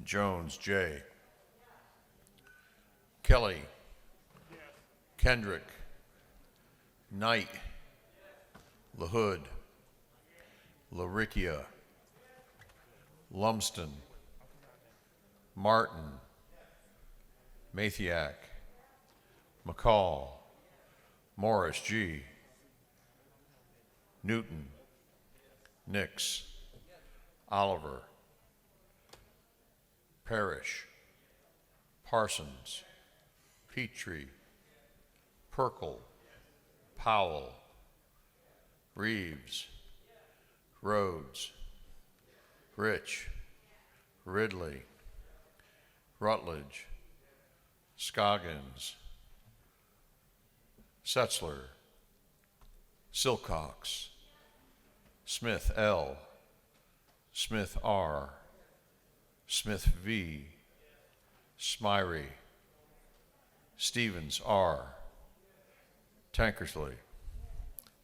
Jones J., Kelly, Kendrick, Knight, LaHood, LaRicchia, Lumsden, Martin, Mathiak, McCall, Morris G., Newton, Nix, Oliver, Parrish, Parsons, Petrie, Perkle, Powell, Reeves, Rhodes, Rich, Ridley, Rutledge, Scoggins, Setzler, Silcox, Smith L., Smith R., Smith V., Smyrie, Stevens R., Tankersley,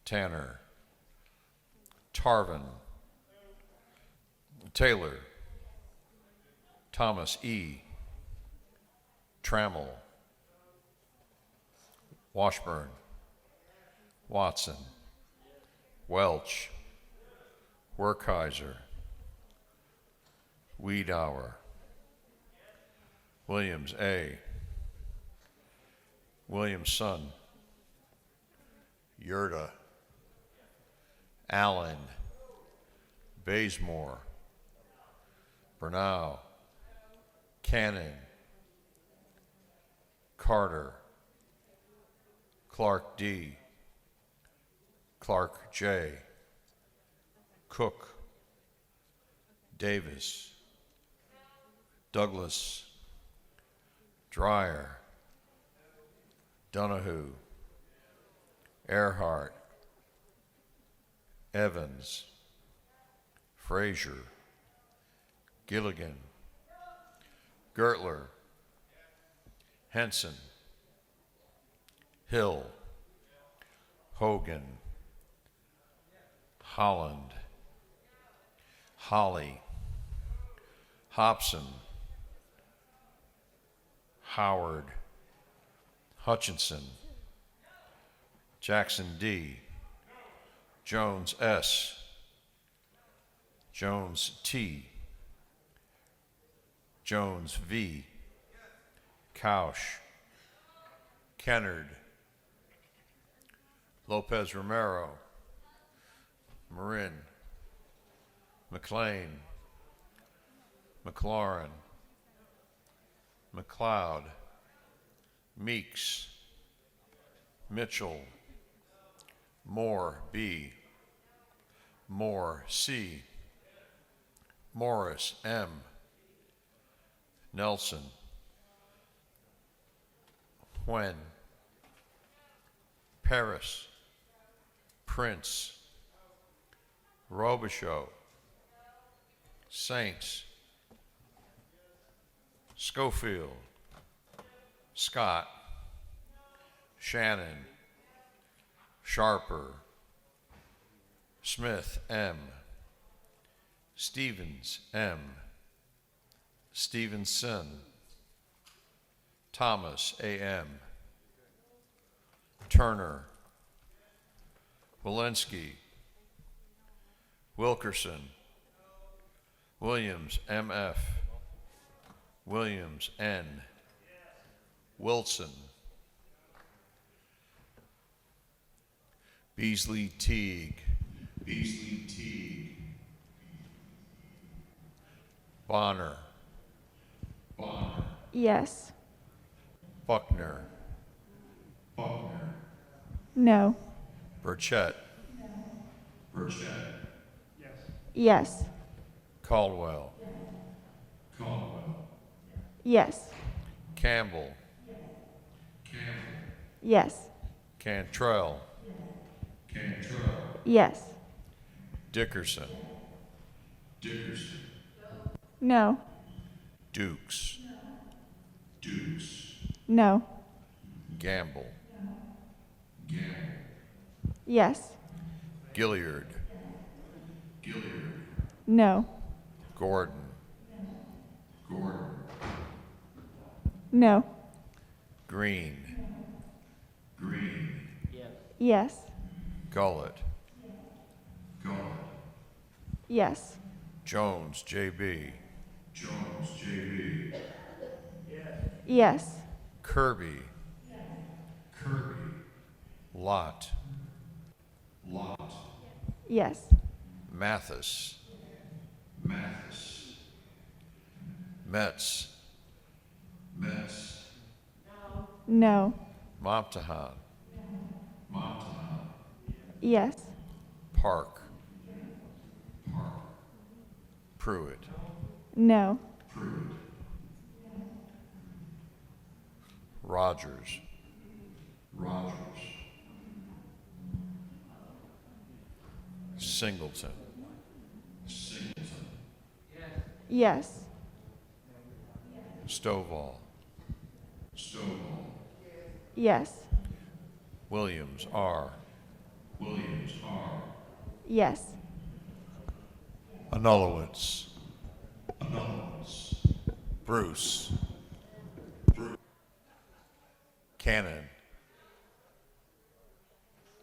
Tanner, Tarvin, Taylor, Thomas E., Trammell, Washburn, Watson, Welch, Werkheiser, Wiedauer, Williams A., Williamson, Yurda, Allen, Bazemore, Bernau, Canning, Carter, Clark D., Clark J., Cook, Davis, Douglas, Dreyer, Donahue, Earhart, Evans, Frazier, Gilligan, Gertler, Henson, Hill, Hogan, Holland, Holly, Hobson, Howard, Hutchinson, Jackson D., Jones S., Jones T., Jones V., Couch, Kennard, Lopez Romero, Marin, McLean, McLaurin, McLeod, Meeks, Mitchell, Moore B., Moore C., Morris M., Nelson, Huen, Paris, Prince, Robichaud, Saints, Schofield, Scott, Shannon, Sharper, Smith M., Stevens M., Stevenson, Thomas A.M., Turner, Walensky, Wilkerson, Williams M.F., Williams N., Wilson, Beasley Teague, Bonner, Yes. Buckner, No. Burchett, Yes. Caldwell, Yes. Campbell, Yes. Cantrell, Yes. Dickerson, No. Dukes, No. Gamble, Yes. Gilliard, No. Gordon, No. Green, Yes. Gullett, Yes. Jones, J.B. Jones, J.B. Yes. Kirby. Kirby. Lot. Lot. Yes. Mathis. Mathis. Metz. Metz. No. Momtahan. Montahan. Yes. Park. Pruitt. No. Pruitt. Rogers. Rogers. Singleton. Singleton. Yes. Stovall. Stovall. Yes. Williams, R. Williams, R. Yes. Anulowitz. Anulowitz. Bruce. Cannon.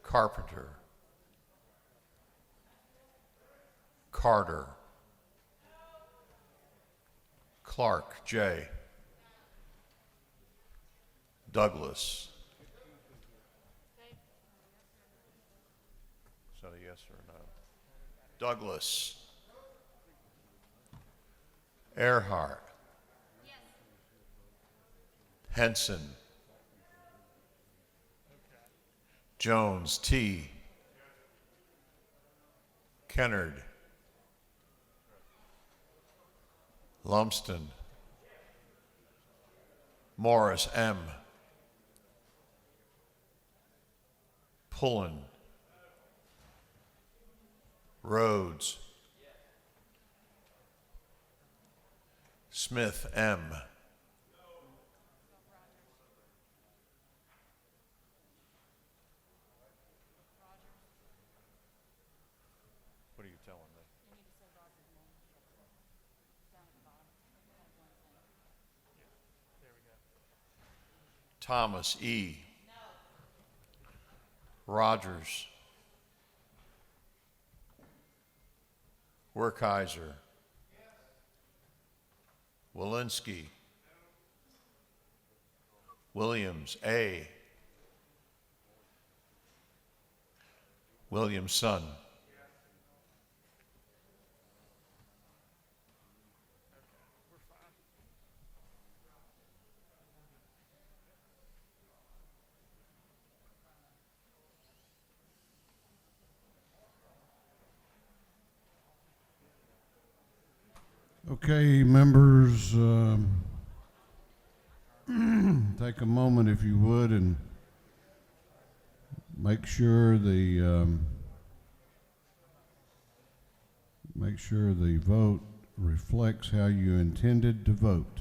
Carpenter. Carter. Clark, J. Douglas. Is that a yes or a no? Douglas. Earhart. Henson. Jones, T. Kennard. Lumsden. Morris, M. Pullen. Rhodes. Smith, M. What are you telling me? Thomas, E. Rogers. Werkheiser. Walensky. Williams, A. Williamson. Okay, members, take a moment if you would and make sure the vote reflects how you intended to vote.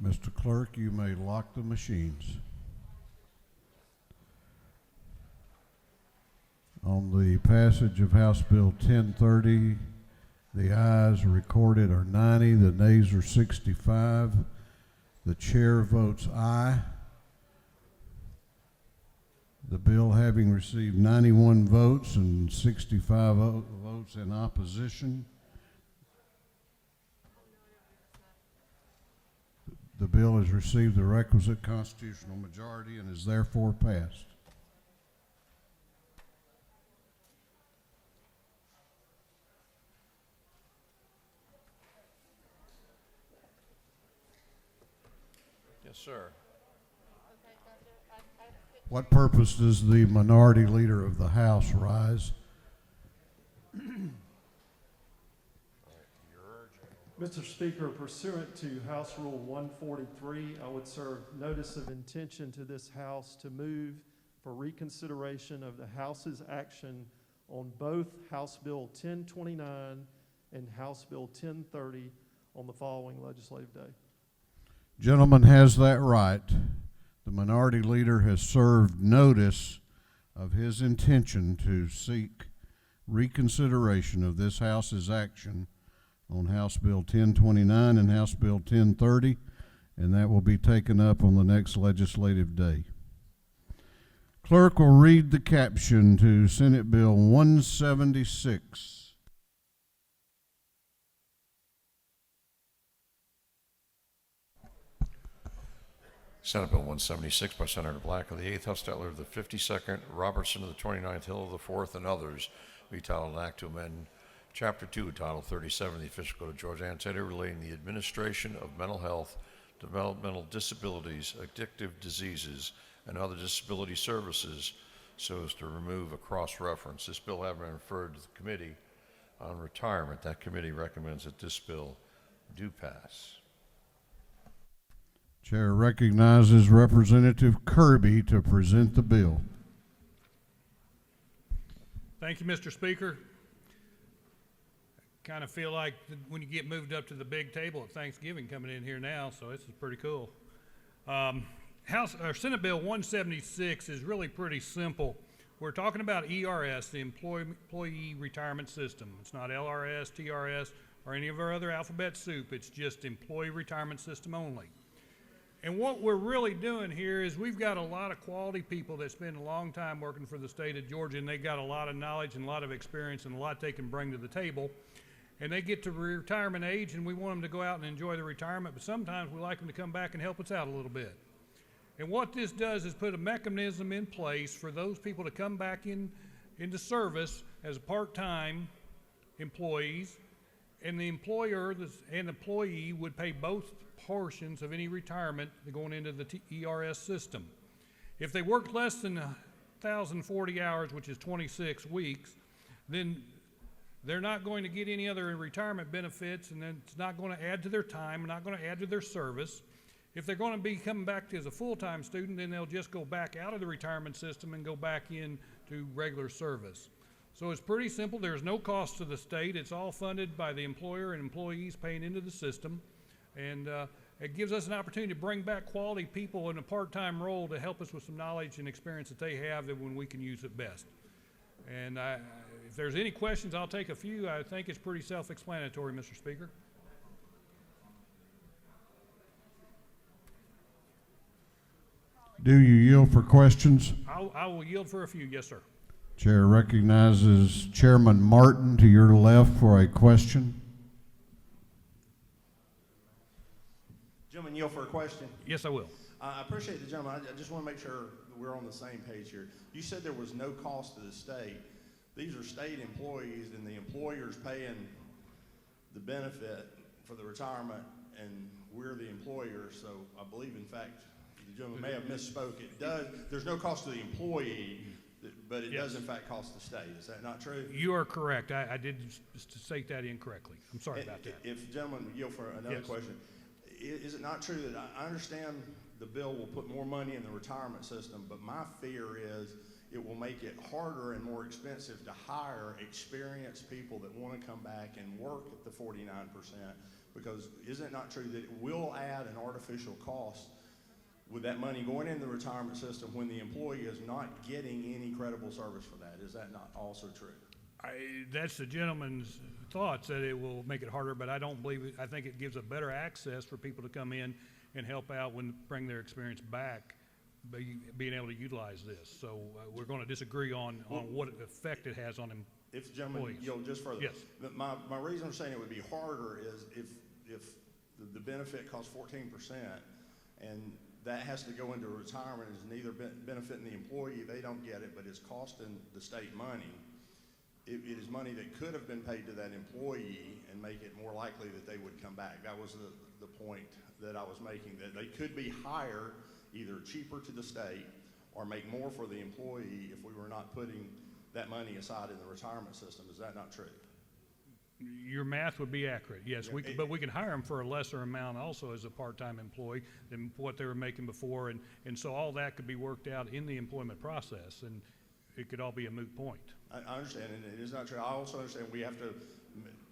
Mr. Clerk, you may lock the machines. On the passage of House Bill 1030, the ayes recorded are 90, the nays are 65. The chair votes aye. The bill having received 91 votes and 65 votes in opposition, the bill has received the requisite constitutional majority and is therefore passed. Yes, sir. What purpose does the minority leader of the House rise? Mr. Speaker, pursuant to House Rule 143, I would serve notice of intention to this House to move for reconsideration of the House's action on both House Bill 1029 and House Bill 1030 on the following legislative day. Gentleman has that right. The minority leader has served notice of his intention to seek reconsideration of this House's action on House Bill 1029 and House Bill 1030, and that will be taken up on the next legislative day. Clerk will read the caption to Senate Bill 176. Senate Bill 176 by Senator Black of the 8th, Hostetler of the 52nd, Roberson of the 29th, Hill of the 4th, and others, be titled an act to amend Chapter 2, Title 37 of the Official Code of Georgia, Ante, relating the administration of mental health, developmental disabilities, addictive diseases, and other disability services, so as to remove a cross-reference. This bill having been referred to the Committee on Retirement, that committee recommends that this bill do pass. Chair recognizes Representative Kirby to present the bill. Thank you, Mr. Speaker. Kind of feel like when you get moved up to the big table at Thanksgiving coming in here now, so this is pretty cool. Senate Bill 176 is really pretty simple. We're talking about ERS, the Employee Retirement System. It's not LRS, TRS, or any of our other alphabet soup. It's just Employee Retirement System only. And what we're really doing here is we've got a lot of quality people that spend a long time working for the state of Georgia, and they got a lot of knowledge and a lot of experience and a lot they can bring to the table. And they get to retirement age, and we want them to go out and enjoy their retirement, but sometimes we like them to come back and help us out a little bit. And what this does is put a mechanism in place for those people to come back into service as part-time employees, and the employer and employee would pay both portions of any retirement going into the ERS system. If they work less than 1,040 hours, which is 26 weeks, then they're not going to get any other retirement benefits, and then it's not going to add to their time, not going to add to their service. If they're going to be coming back as a full-time student, then they'll just go back out of the retirement system and go back into regular service. So it's pretty simple. There's no cost to the state. It's all funded by the employer and employees paying into the system. And it gives us an opportunity to bring back quality people in a part-time role to help us with some knowledge and experience that they have that when we can use it best. And if there's any questions, I'll take a few. I think it's pretty self-explanatory, Mr. Speaker. Do you yield for questions? I will yield for a few, yes, sir. Chair recognizes Chairman Martin to your left for a question. Gentlemen, yield for a question? Yes, I will. I appreciate the gentleman. I just want to make sure that we're on the same page here. You said there was no cost to the state. These are state employees, and the employer's paying the benefit for the retirement, and we're the employer. So I believe, in fact, the gentleman may have misspoke. It does. There's no cost to the employee, but it does, in fact, cost the state. Is that not true? You are correct. I did state that incorrectly. I'm sorry about that. If the gentleman would yield for another question. Is it not true that I understand the bill will put more money in the retirement system, but my fear is it will make it harder and more expensive to hire experienced people that want to come back and work at the 49%, because is it not true that it will add an artificial cost with that money going into the retirement system when the employee is not getting any credible service for that? Is that not also true? That's the gentleman's thoughts, that it will make it harder, but I don't believe it. I think it gives a better access for people to come in and help out when bring their experience back, being able to utilize this. So we're going to disagree on what effect it has on employees. If the gentleman, just further. Yes. My reason for saying it would be harder is if the benefit costs 14% and that has to go into retirement, is neither benefiting the employee, they don't get it, but it's costing the state money. It is money that could have been paid to that employee and make it more likely that they would come back. That was the point that I was making, that they could be hired either cheaper to the state or make more for the employee if we were not putting that money aside in the retirement system. Is that not true? Your math would be accurate, yes. Yeah, but we can hire them for a lesser amount also as a part-time employee than what they were making before. And so all that could be worked out in the employment process, and it could all be a moot point. I understand, and it is not true. I also understand we have to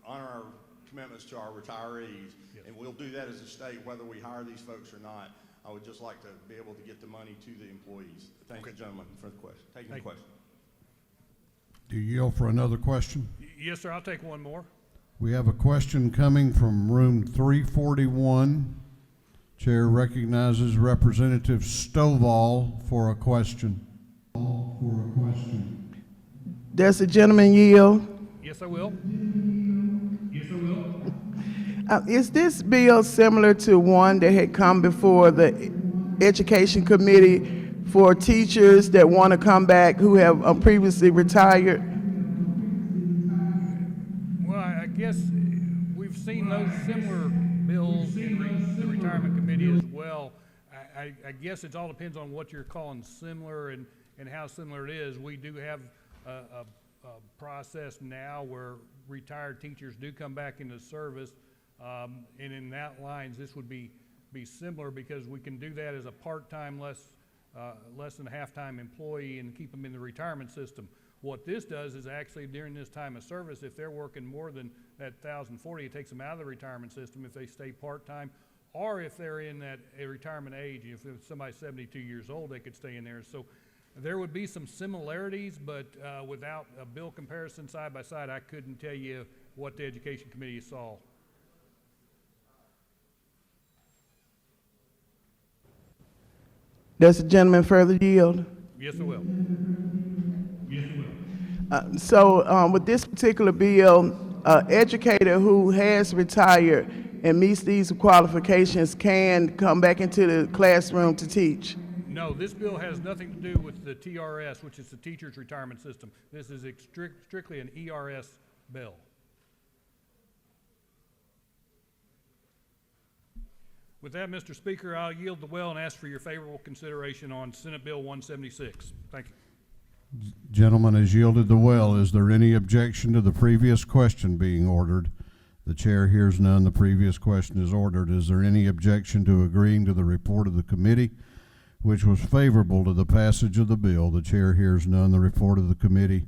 honor our commitments to our retirees, yes. And we'll do that as a state whether we hire these folks or not. I would just like to be able to get the money to the employees. Thank you, gentlemen, for the question. Taking the question. Do you yield for another question? Yes, sir. I'll take one more. We have a question coming from room 341. Chair recognizes Representative Stovall for a question. Does the gentleman yield? Yes, I will. Is this bill similar to one that had come before the Education Committee for teachers that want to come back who have previously retired? Well, I guess we've seen those similar bills in the Retirement Committee as well. I guess it all depends on what you're calling similar and how similar it is. We do have a process now where retired teachers do come back into service, and in that lines, this would be similar because we can do that as a part-time, less than half-time employee and keep them in the retirement system. What this does is actually during this time of service, if they're working more than that 1,040, it takes them out of the retirement system if they stay part-time, or if they're in that retirement age. If somebody's 72 years old, they could stay in there. So there would be some similarities, but without a bill comparison side by side, I couldn't tell you what the Education Committee saw. Does the gentleman further yield? Yes, I will. So with this particular bill, educator who has retired and meets these qualifications can come back into the classroom to teach? No, this bill has nothing to do with the TRS, which is the Teachers Retirement System. This is strictly an ERS bill. With that, Mr. Speaker, I'll yield the well and ask for your favorable consideration on Senate Bill 176. Thank you. Gentleman has yielded the well. Is there any objection to the previous question being ordered? The chair hears none. The previous question is ordered. Is there any objection to agreeing to the report of the committee, which was favorable to the passage of the bill? The chair hears none. The report of the committee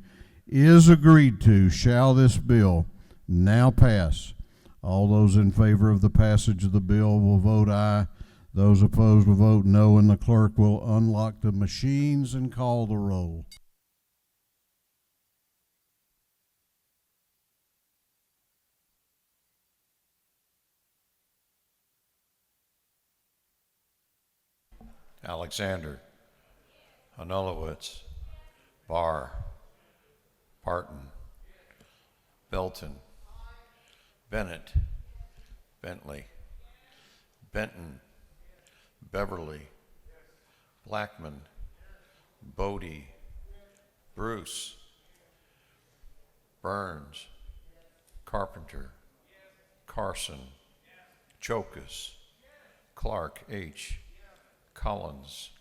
is agreed to. Shall this bill now pass? All those in favor of the passage of the bill will vote aye. Those opposed will vote no, and the clerk will unlock the machines and call the roll. Alexander, Anulowitz, Barr, Barton, Belton, Bennett, Bentley, Benton, Beverly, Blackman, Bodie, Bruce, Burns, Carpenter, Carson, Chokus, Clark H., Collins,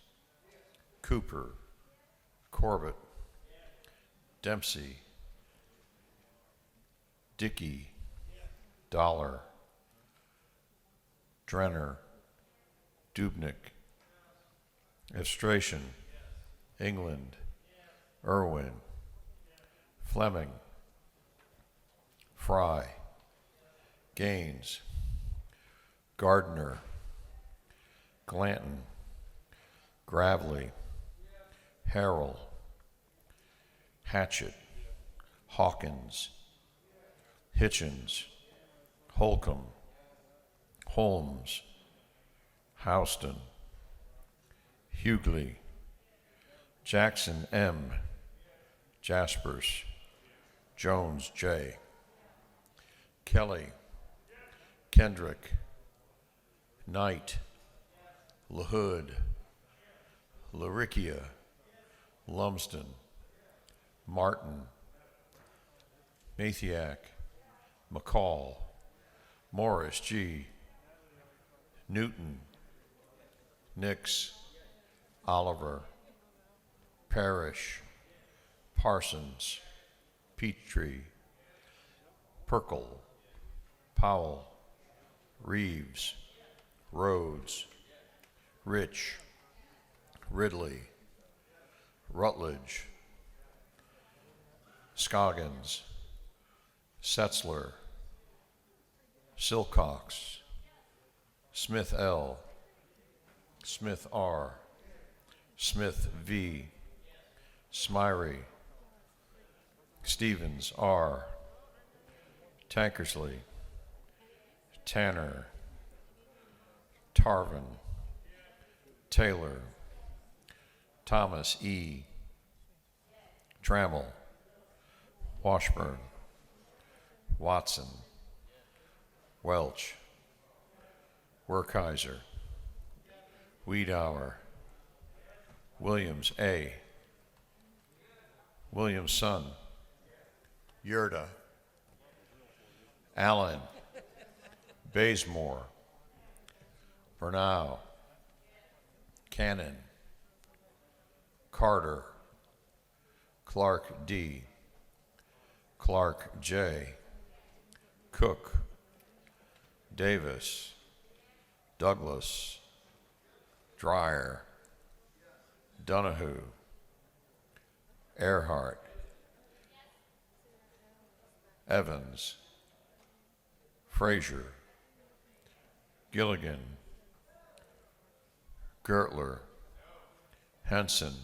Cooper, Corbett, Dempsey, Dickey, Dollar, Drenner, Dubnik, Estration, England, Irwin, Fleming, Fry, Gaines, Gardner, Glanton, Gravely, Harrell, Hatchett, Hawkins, Hitchens, Holcomb, Holmes, Houston, Hughley, Jackson M., Jaspers, Jones J., Kelly, Kendrick, Knight, LaHood, Laricchia, Lumsden, Martin, Mathiak, McCall, Morris G., Newton, Nix, Oliver, Parrish, Parsons, Petrie, Perkle, Powell, Reeves, Rhodes, Rich, Ridley, Rutledge, Scoggins, Setzler, Silcox, Smith L., Smith R. Smith V. Smyrie. Stevens R. Tankersley. Tanner. Tarvin. Taylor. Thomas E. Trammell. Washburn. Watson. Welch. Werkheiser. Wiedauer. Williams A. Williamson. Yurda. Allen. Bazemore. Bernau. Cannon. Carter. Clark D. Clark J. Cook. Davis. Douglas. Dreyer. Donahue. Earhart. Evans. Frazier. Gilligan. Gertler. Henson.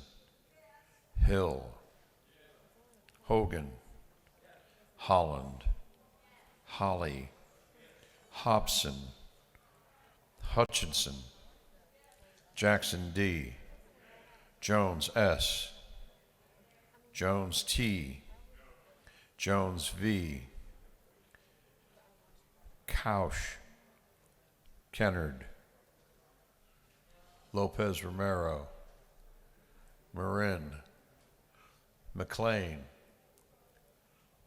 Hill. Hogan. Holland. Holly. Hobson. Hutchinson. Jackson D. Jones S. Jones T. Jones V. Couch. Kennard. Lopez Romero. Marin. McLean.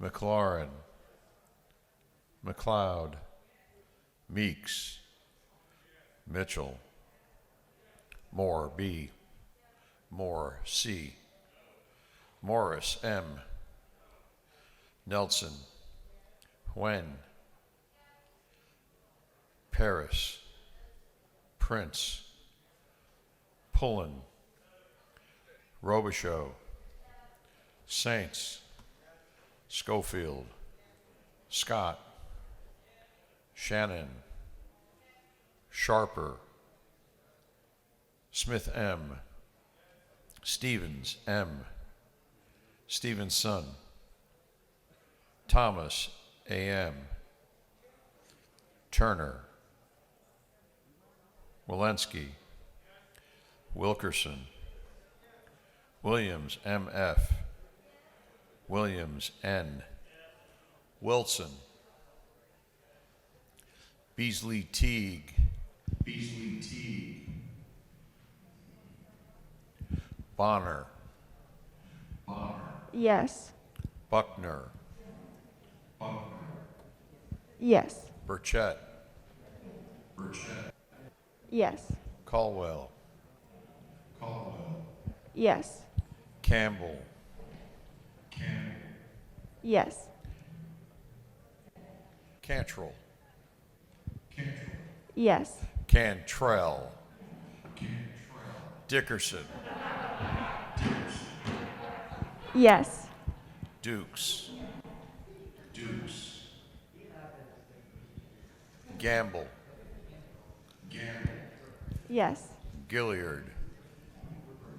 McLaurin. McLeod. Meeks. Mitchell. Moore B. Moore C. Morris M. Nelson. Wen. Paris. Prince. Pullen. Robichaux. Saints. Schofield. Scott. Shannon. Sharper. Smith M. Stevens M. Stevenson. Thomas A.M. Turner. Walensky. Wilkerson. Williams M.F. Williams N. Wilson. Beasley Teague. Beasley Teague. Bonner. Bonner. Yes. Buckner. Buckner. Yes. Burchett. Burchett. Yes. Caldwell. Caldwell. Yes. Campbell. Campbell. Yes. Cantrell. Cantrell. Yes. Cantrell. Dickerson. Yes. Dukes. Dukes. Gamble. Gamble. Yes. Gilliard.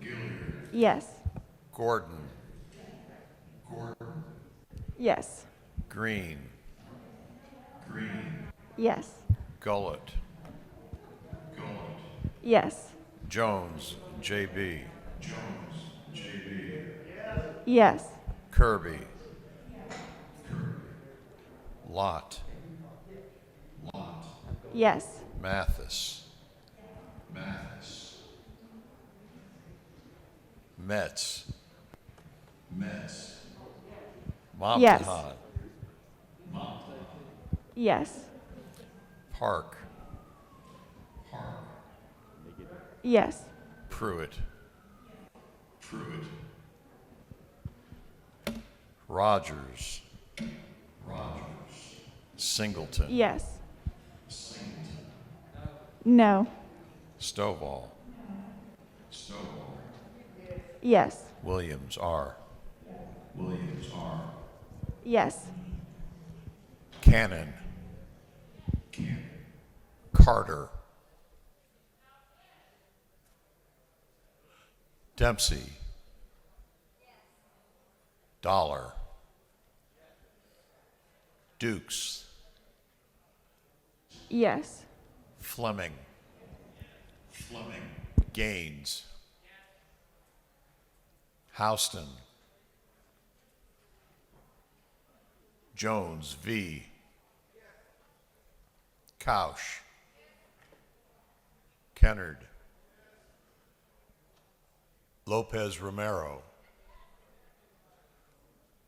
Gilliard. Yes. Gordon. Gordon. Yes. Green. Green. Yes. Gullett. Gullett. Yes. Jones, J.B. Jones, J.B. Yes. Kirby. Kirby. Lott. Lott. Yes. Mathis. Mathis. Metz. Metz. Yes. Moptahan. Yes. Park. Park. Yes. Pruitt. Pruitt. Rogers. Rogers. Singleton. Yes. Singleton. No. Stovall. Stovall. Yes. Williams R. Williams R. Yes. Cannon. Cannon. Carter. Dempsey. Dollar. Dukes. Yes. Fleming. Gaines. Houston. Jones V. Couch. Kennard. Lopez Romero.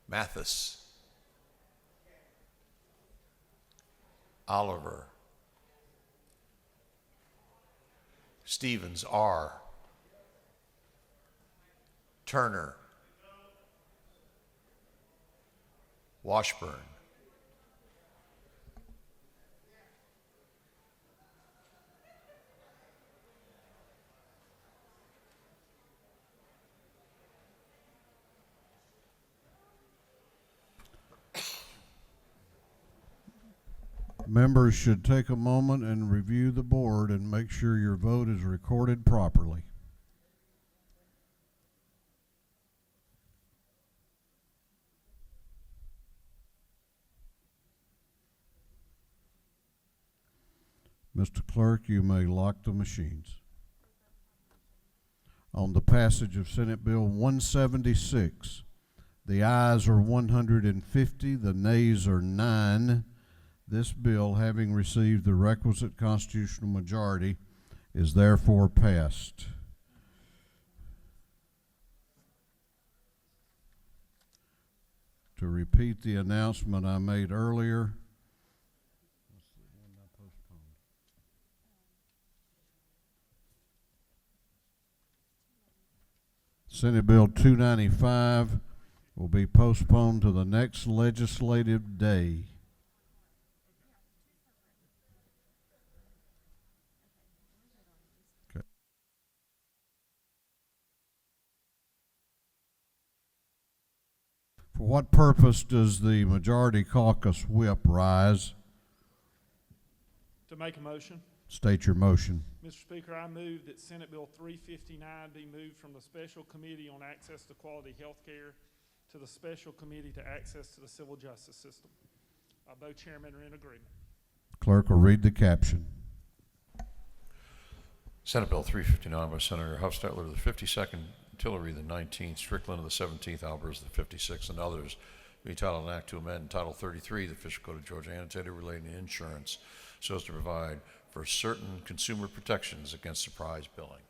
Mathis. Oliver. Stevens R. Turner. Washburn. Members should take a moment and review the board and make sure your vote is recorded properly. Mr. Clerk, you may lock the machines. On the passage of Senate Bill 176, the ayes are 150, the nays are 9. This bill, having received the requisite constitutional majority, is therefore passed. To repeat the announcement I made earlier, Senate Bill 295 will be postponed to the next legislative day. Okay. For what purpose does the majority caucus whip rise? To make a motion. State your motion. Mr. Speaker, I move that Senate Bill 359 be moved from the Special Committee on Access to Quality Health Care to the Special Committee to Access to the Civil Justice System. Both chairmen are in agreement. Clerk will read the caption. Senate Bill 359 by Senator Hufstetler, the 52nd, Tillery, the 19th, Strickland, of the 17th, Albers, the 56th, and others, be titled an act to amend Title 33 of the Official Code of Georgia, annotated relating to insurance, so as to provide for certain consumer protections against surprise billing.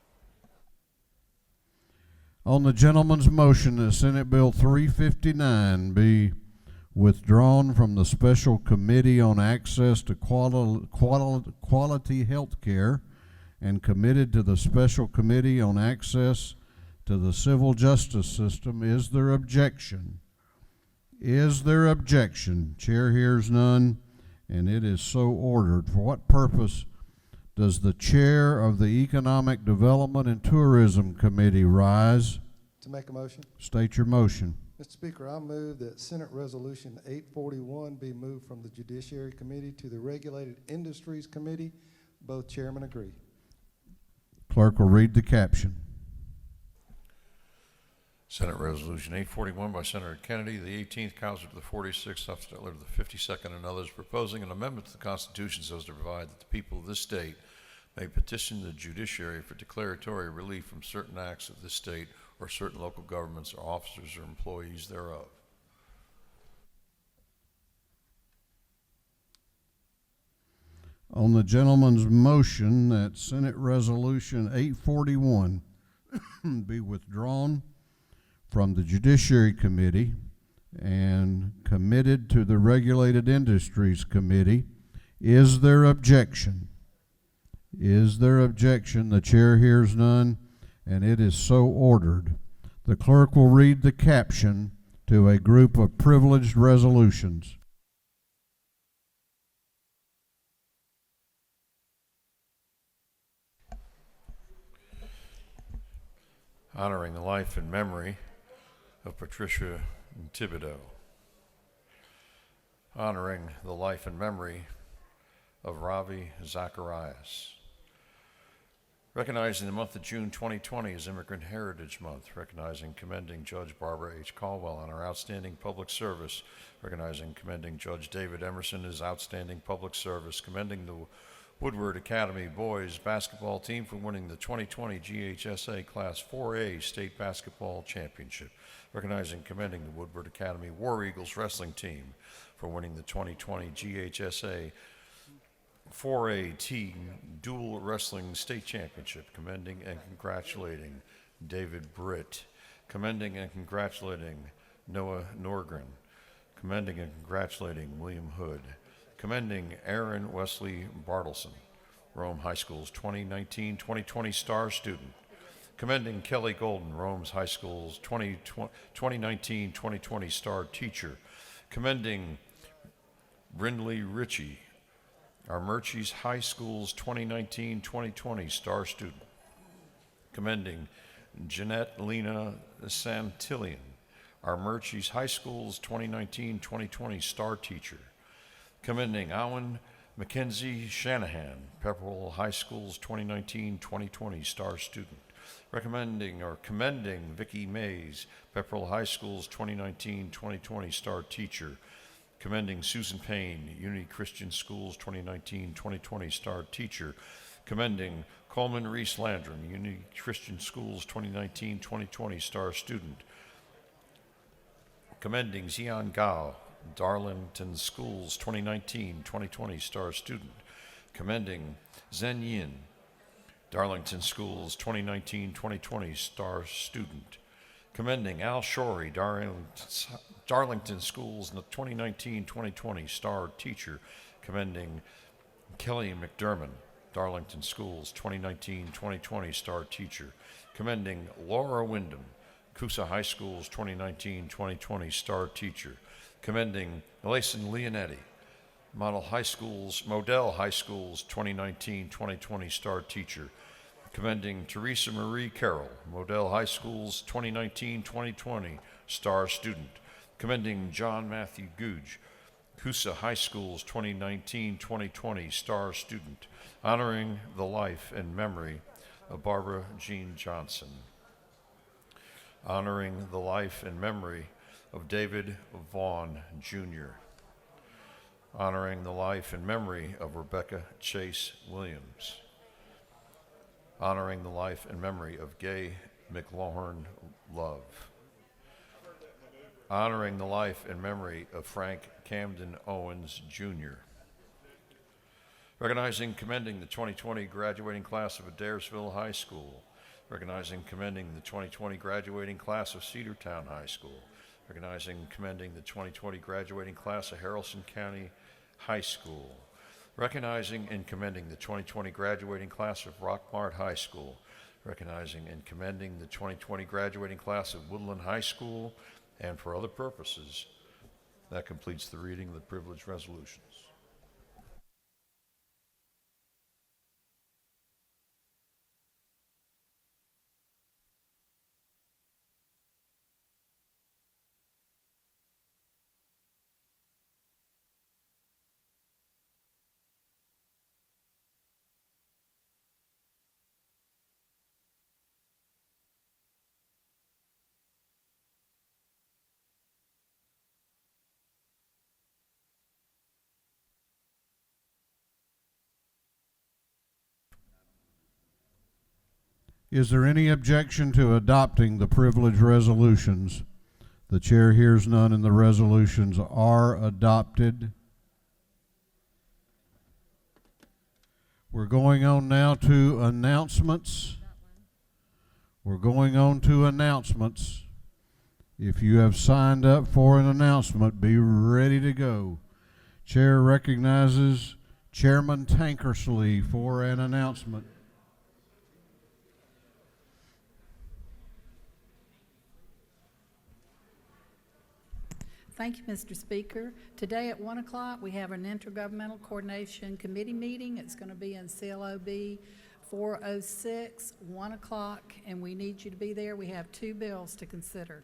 On the gentleman's motion that Senate Bill 359 be withdrawn from the Special Committee on Access to Quality Health Care and committed to the Special Committee on Access to the Civil Justice System, is there objection? Is there objection? Chair hears none, and it is so ordered. For what purpose does the chair of the Economic Development and Tourism Committee rise? To make a motion. State your motion. Mr. Speaker, I move that Senate Resolution 841 be moved from the Judiciary Committee to the Regulated Industries Committee. Both chairmen agree. Clerk will read the caption. Senate Resolution 841 by Senator Kennedy, the 18th, Council to the 46th, Hufstetler to the 52nd, and others, proposing an amendment to the Constitution so as to provide that the people of this state may petition the judiciary for declaratory relief from certain acts of this state or certain local governments or officers or employees thereof. On the gentleman's motion that Senate Resolution 841 be withdrawn from the Judiciary Committee and committed to the Regulated Industries Committee, is there objection? Is there objection? The chair hears none, and it is so ordered. The clerk will read the caption to a group of privileged resolutions. Honoring the life and memory of Patricia Thibodeau. Honoring the life and memory of Ravi Zacharias. Recognizing the month of June 2020 as Immigrant Heritage Month, recognizing and commending Judge Barbara H. Caldwell on her outstanding public service, recognizing and commending Judge David Emerson as outstanding public service, commending the Woodward Academy boys basketball team for winning the 2020 GHSA Class 4A State Basketball Championship, recognizing and commending the Woodward Academy War Eagles wrestling team for winning the 2020 GHSA 4A Team Dual Wrestling State Championship, commending and congratulating David Britt, commending and congratulating Noah Norgren, commending and congratulating William Hood, commending Aaron Wesley Bartleson, Rome High School's 2019-2020 Star Student, commending Kelly Golden, Rome's High School's 2019-2020 Star Teacher, commending Brindley Ritchie, our Murchie's High School's 2019-2020 Star Student, commending Jeanette Lena Santillion, our Murchie's High School's 2019-2020 Star Teacher, commending Owen Mackenzie Shanahan, Pepperell High School's 2019-2020 Star Student, recommending or commending Vicki Mays, Pepperell High School's 2019-2020 Star Teacher, commending Susan Payne, Unity Christian Schools 2019-2020 Star Teacher, commending Coleman Reese Landrum, Unity Christian Schools 2019-2020 Star Student, commending Xian Gao, Darlington Schools 2019-2020 Star Student, commending Zhen Yin, Darlington Schools 2019-2020 Star Student, commending Al Shorey, Darlington Schools 2019-2020 Star Teacher, commending Kelly McDermott, Darlington Schools 2019-2020 Star Teacher, commending Laura Wyndham, Coosa High School's 2019-2020 Star Teacher, commending Layson Leonetti, Model High School's 2019-2020 Star Teacher, commending Teresa Marie Carroll, Model High School's 2019-2020 Star Student, commending John Matthew Googe, Coosa High School's 2019-2020 Star Student, honoring the life and memory of Barbara Jean Johnson, honoring the life and memory of David Vaughn, Jr., honoring the life and memory of Rebecca Chase Williams, honoring the life and memory of Gay McLaurin Love, honoring the life and memory of Frank Camden Owens, Jr., recognizing and commending the 2020 graduating class of Adairsville High School, recognizing and commending the 2020 graduating class of Cedartown High School, recognizing and commending the 2020 graduating class of Haralson County High School, recognizing and commending the 2020 graduating class of Rockmart High School, recognizing and commending the 2020 graduating class of Woodland High School, and for other purposes. That completes the reading of the privileged resolutions. Is there any objection to adopting the privilege resolutions? The chair hears none, and the resolutions are adopted. We're going on now to announcements. If you have signed up for an announcement, be ready to go. Chair recognizes Chairman Tankersley for an announcement. Thank you, Mr. Speaker. Today at 1 o'clock, we have an Intergovernmental Coordination Committee meeting. It's going to be in CLOB 406, 1 o'clock, and we need you to be there. We have 2 bills to consider.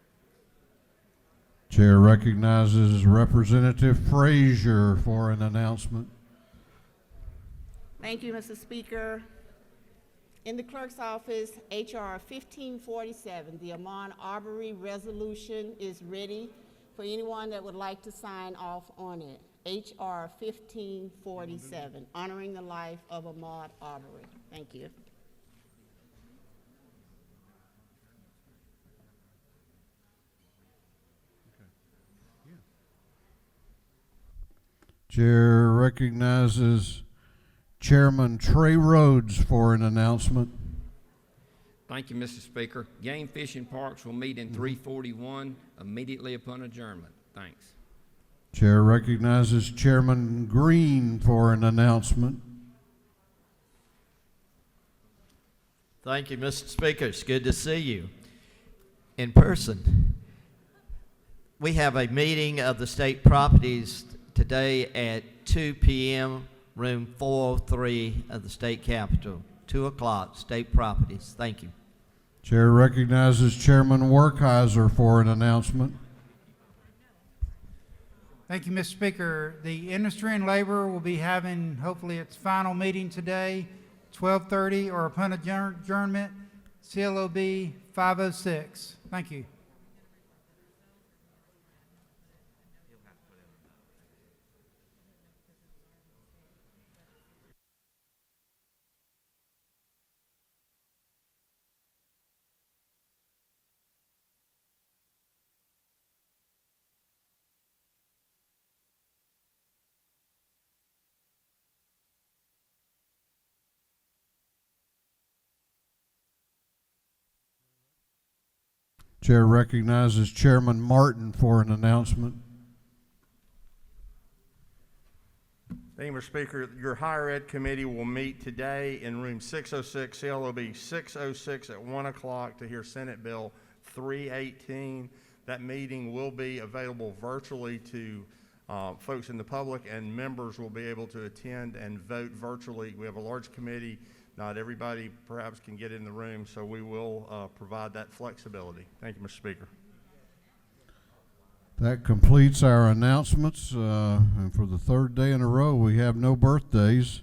Chair recognizes Representative Frazier for an announcement. Thank you, Mr. Speaker. In the clerk's office, HR 1547, the Amon Arbery resolution is ready for anyone that would like to sign off on it. HR 1547, honoring the life of Ahmaud Arbery. Thank you. Chair recognizes Chairman Trey Rhodes for an announcement. Thank you, Mr. Speaker. Game fishing parks will meet in 341 immediately upon adjournment. Thanks. Chair recognizes Chairman Green for an announcement. Thank you, Mr. Speaker. It's good to see you in person. We have a meeting of the state properties today at 2 p.m., room 403 of the state capitol. 2 o'clock, state properties. Thank you. Chair recognizes Chairman Werkheiser for an announcement. Thank you, Mr. Speaker. The Industry and Labor will be having, hopefully, its final meeting today, 12:30 or upon adjournment, CLOB 506. Thank you. Chair recognizes Chairman Martin for an announcement. Thank you, Mr. Speaker. Your Higher Ed Committee will meet today in room 606, CLOB 606 at 1 o'clock to hear Senate Bill 318. That meeting will be available virtually to folks in the public, and members will be able to attend and vote virtually. We have a large committee. Not everybody perhaps can get in the room, so we will provide that flexibility. Thank you, Mr. Speaker. That completes our announcements, and for the third day in a row, we have no birthdays.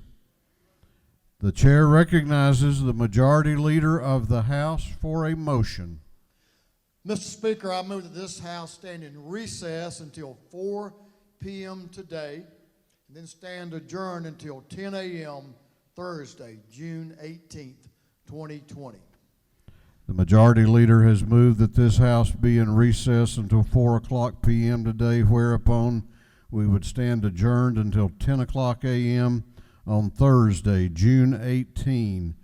The chair recognizes the majority leader of the House for a motion. Mr. Speaker, I move that this House stand in recess until 4 p.m. today, and then stand adjourned until 10 a.m. Thursday, June 18th, 2020. The majority leader has moved that this House be in recess until 4 o'clock p.m. today, whereupon we would stand adjourned until 10 o'clock a.m. on Thursday, June 18.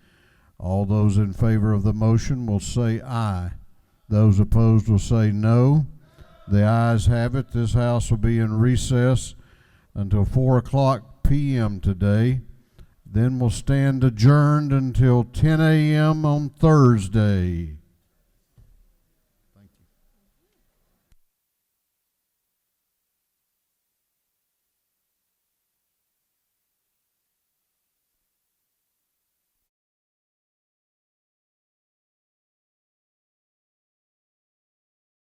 All those in favor of the motion will say aye. Those opposed will say no. The ayes have it. This House will be in recess until 4 o'clock p.m. today. Then we'll stand adjourned until 10 a.m. on Thursday.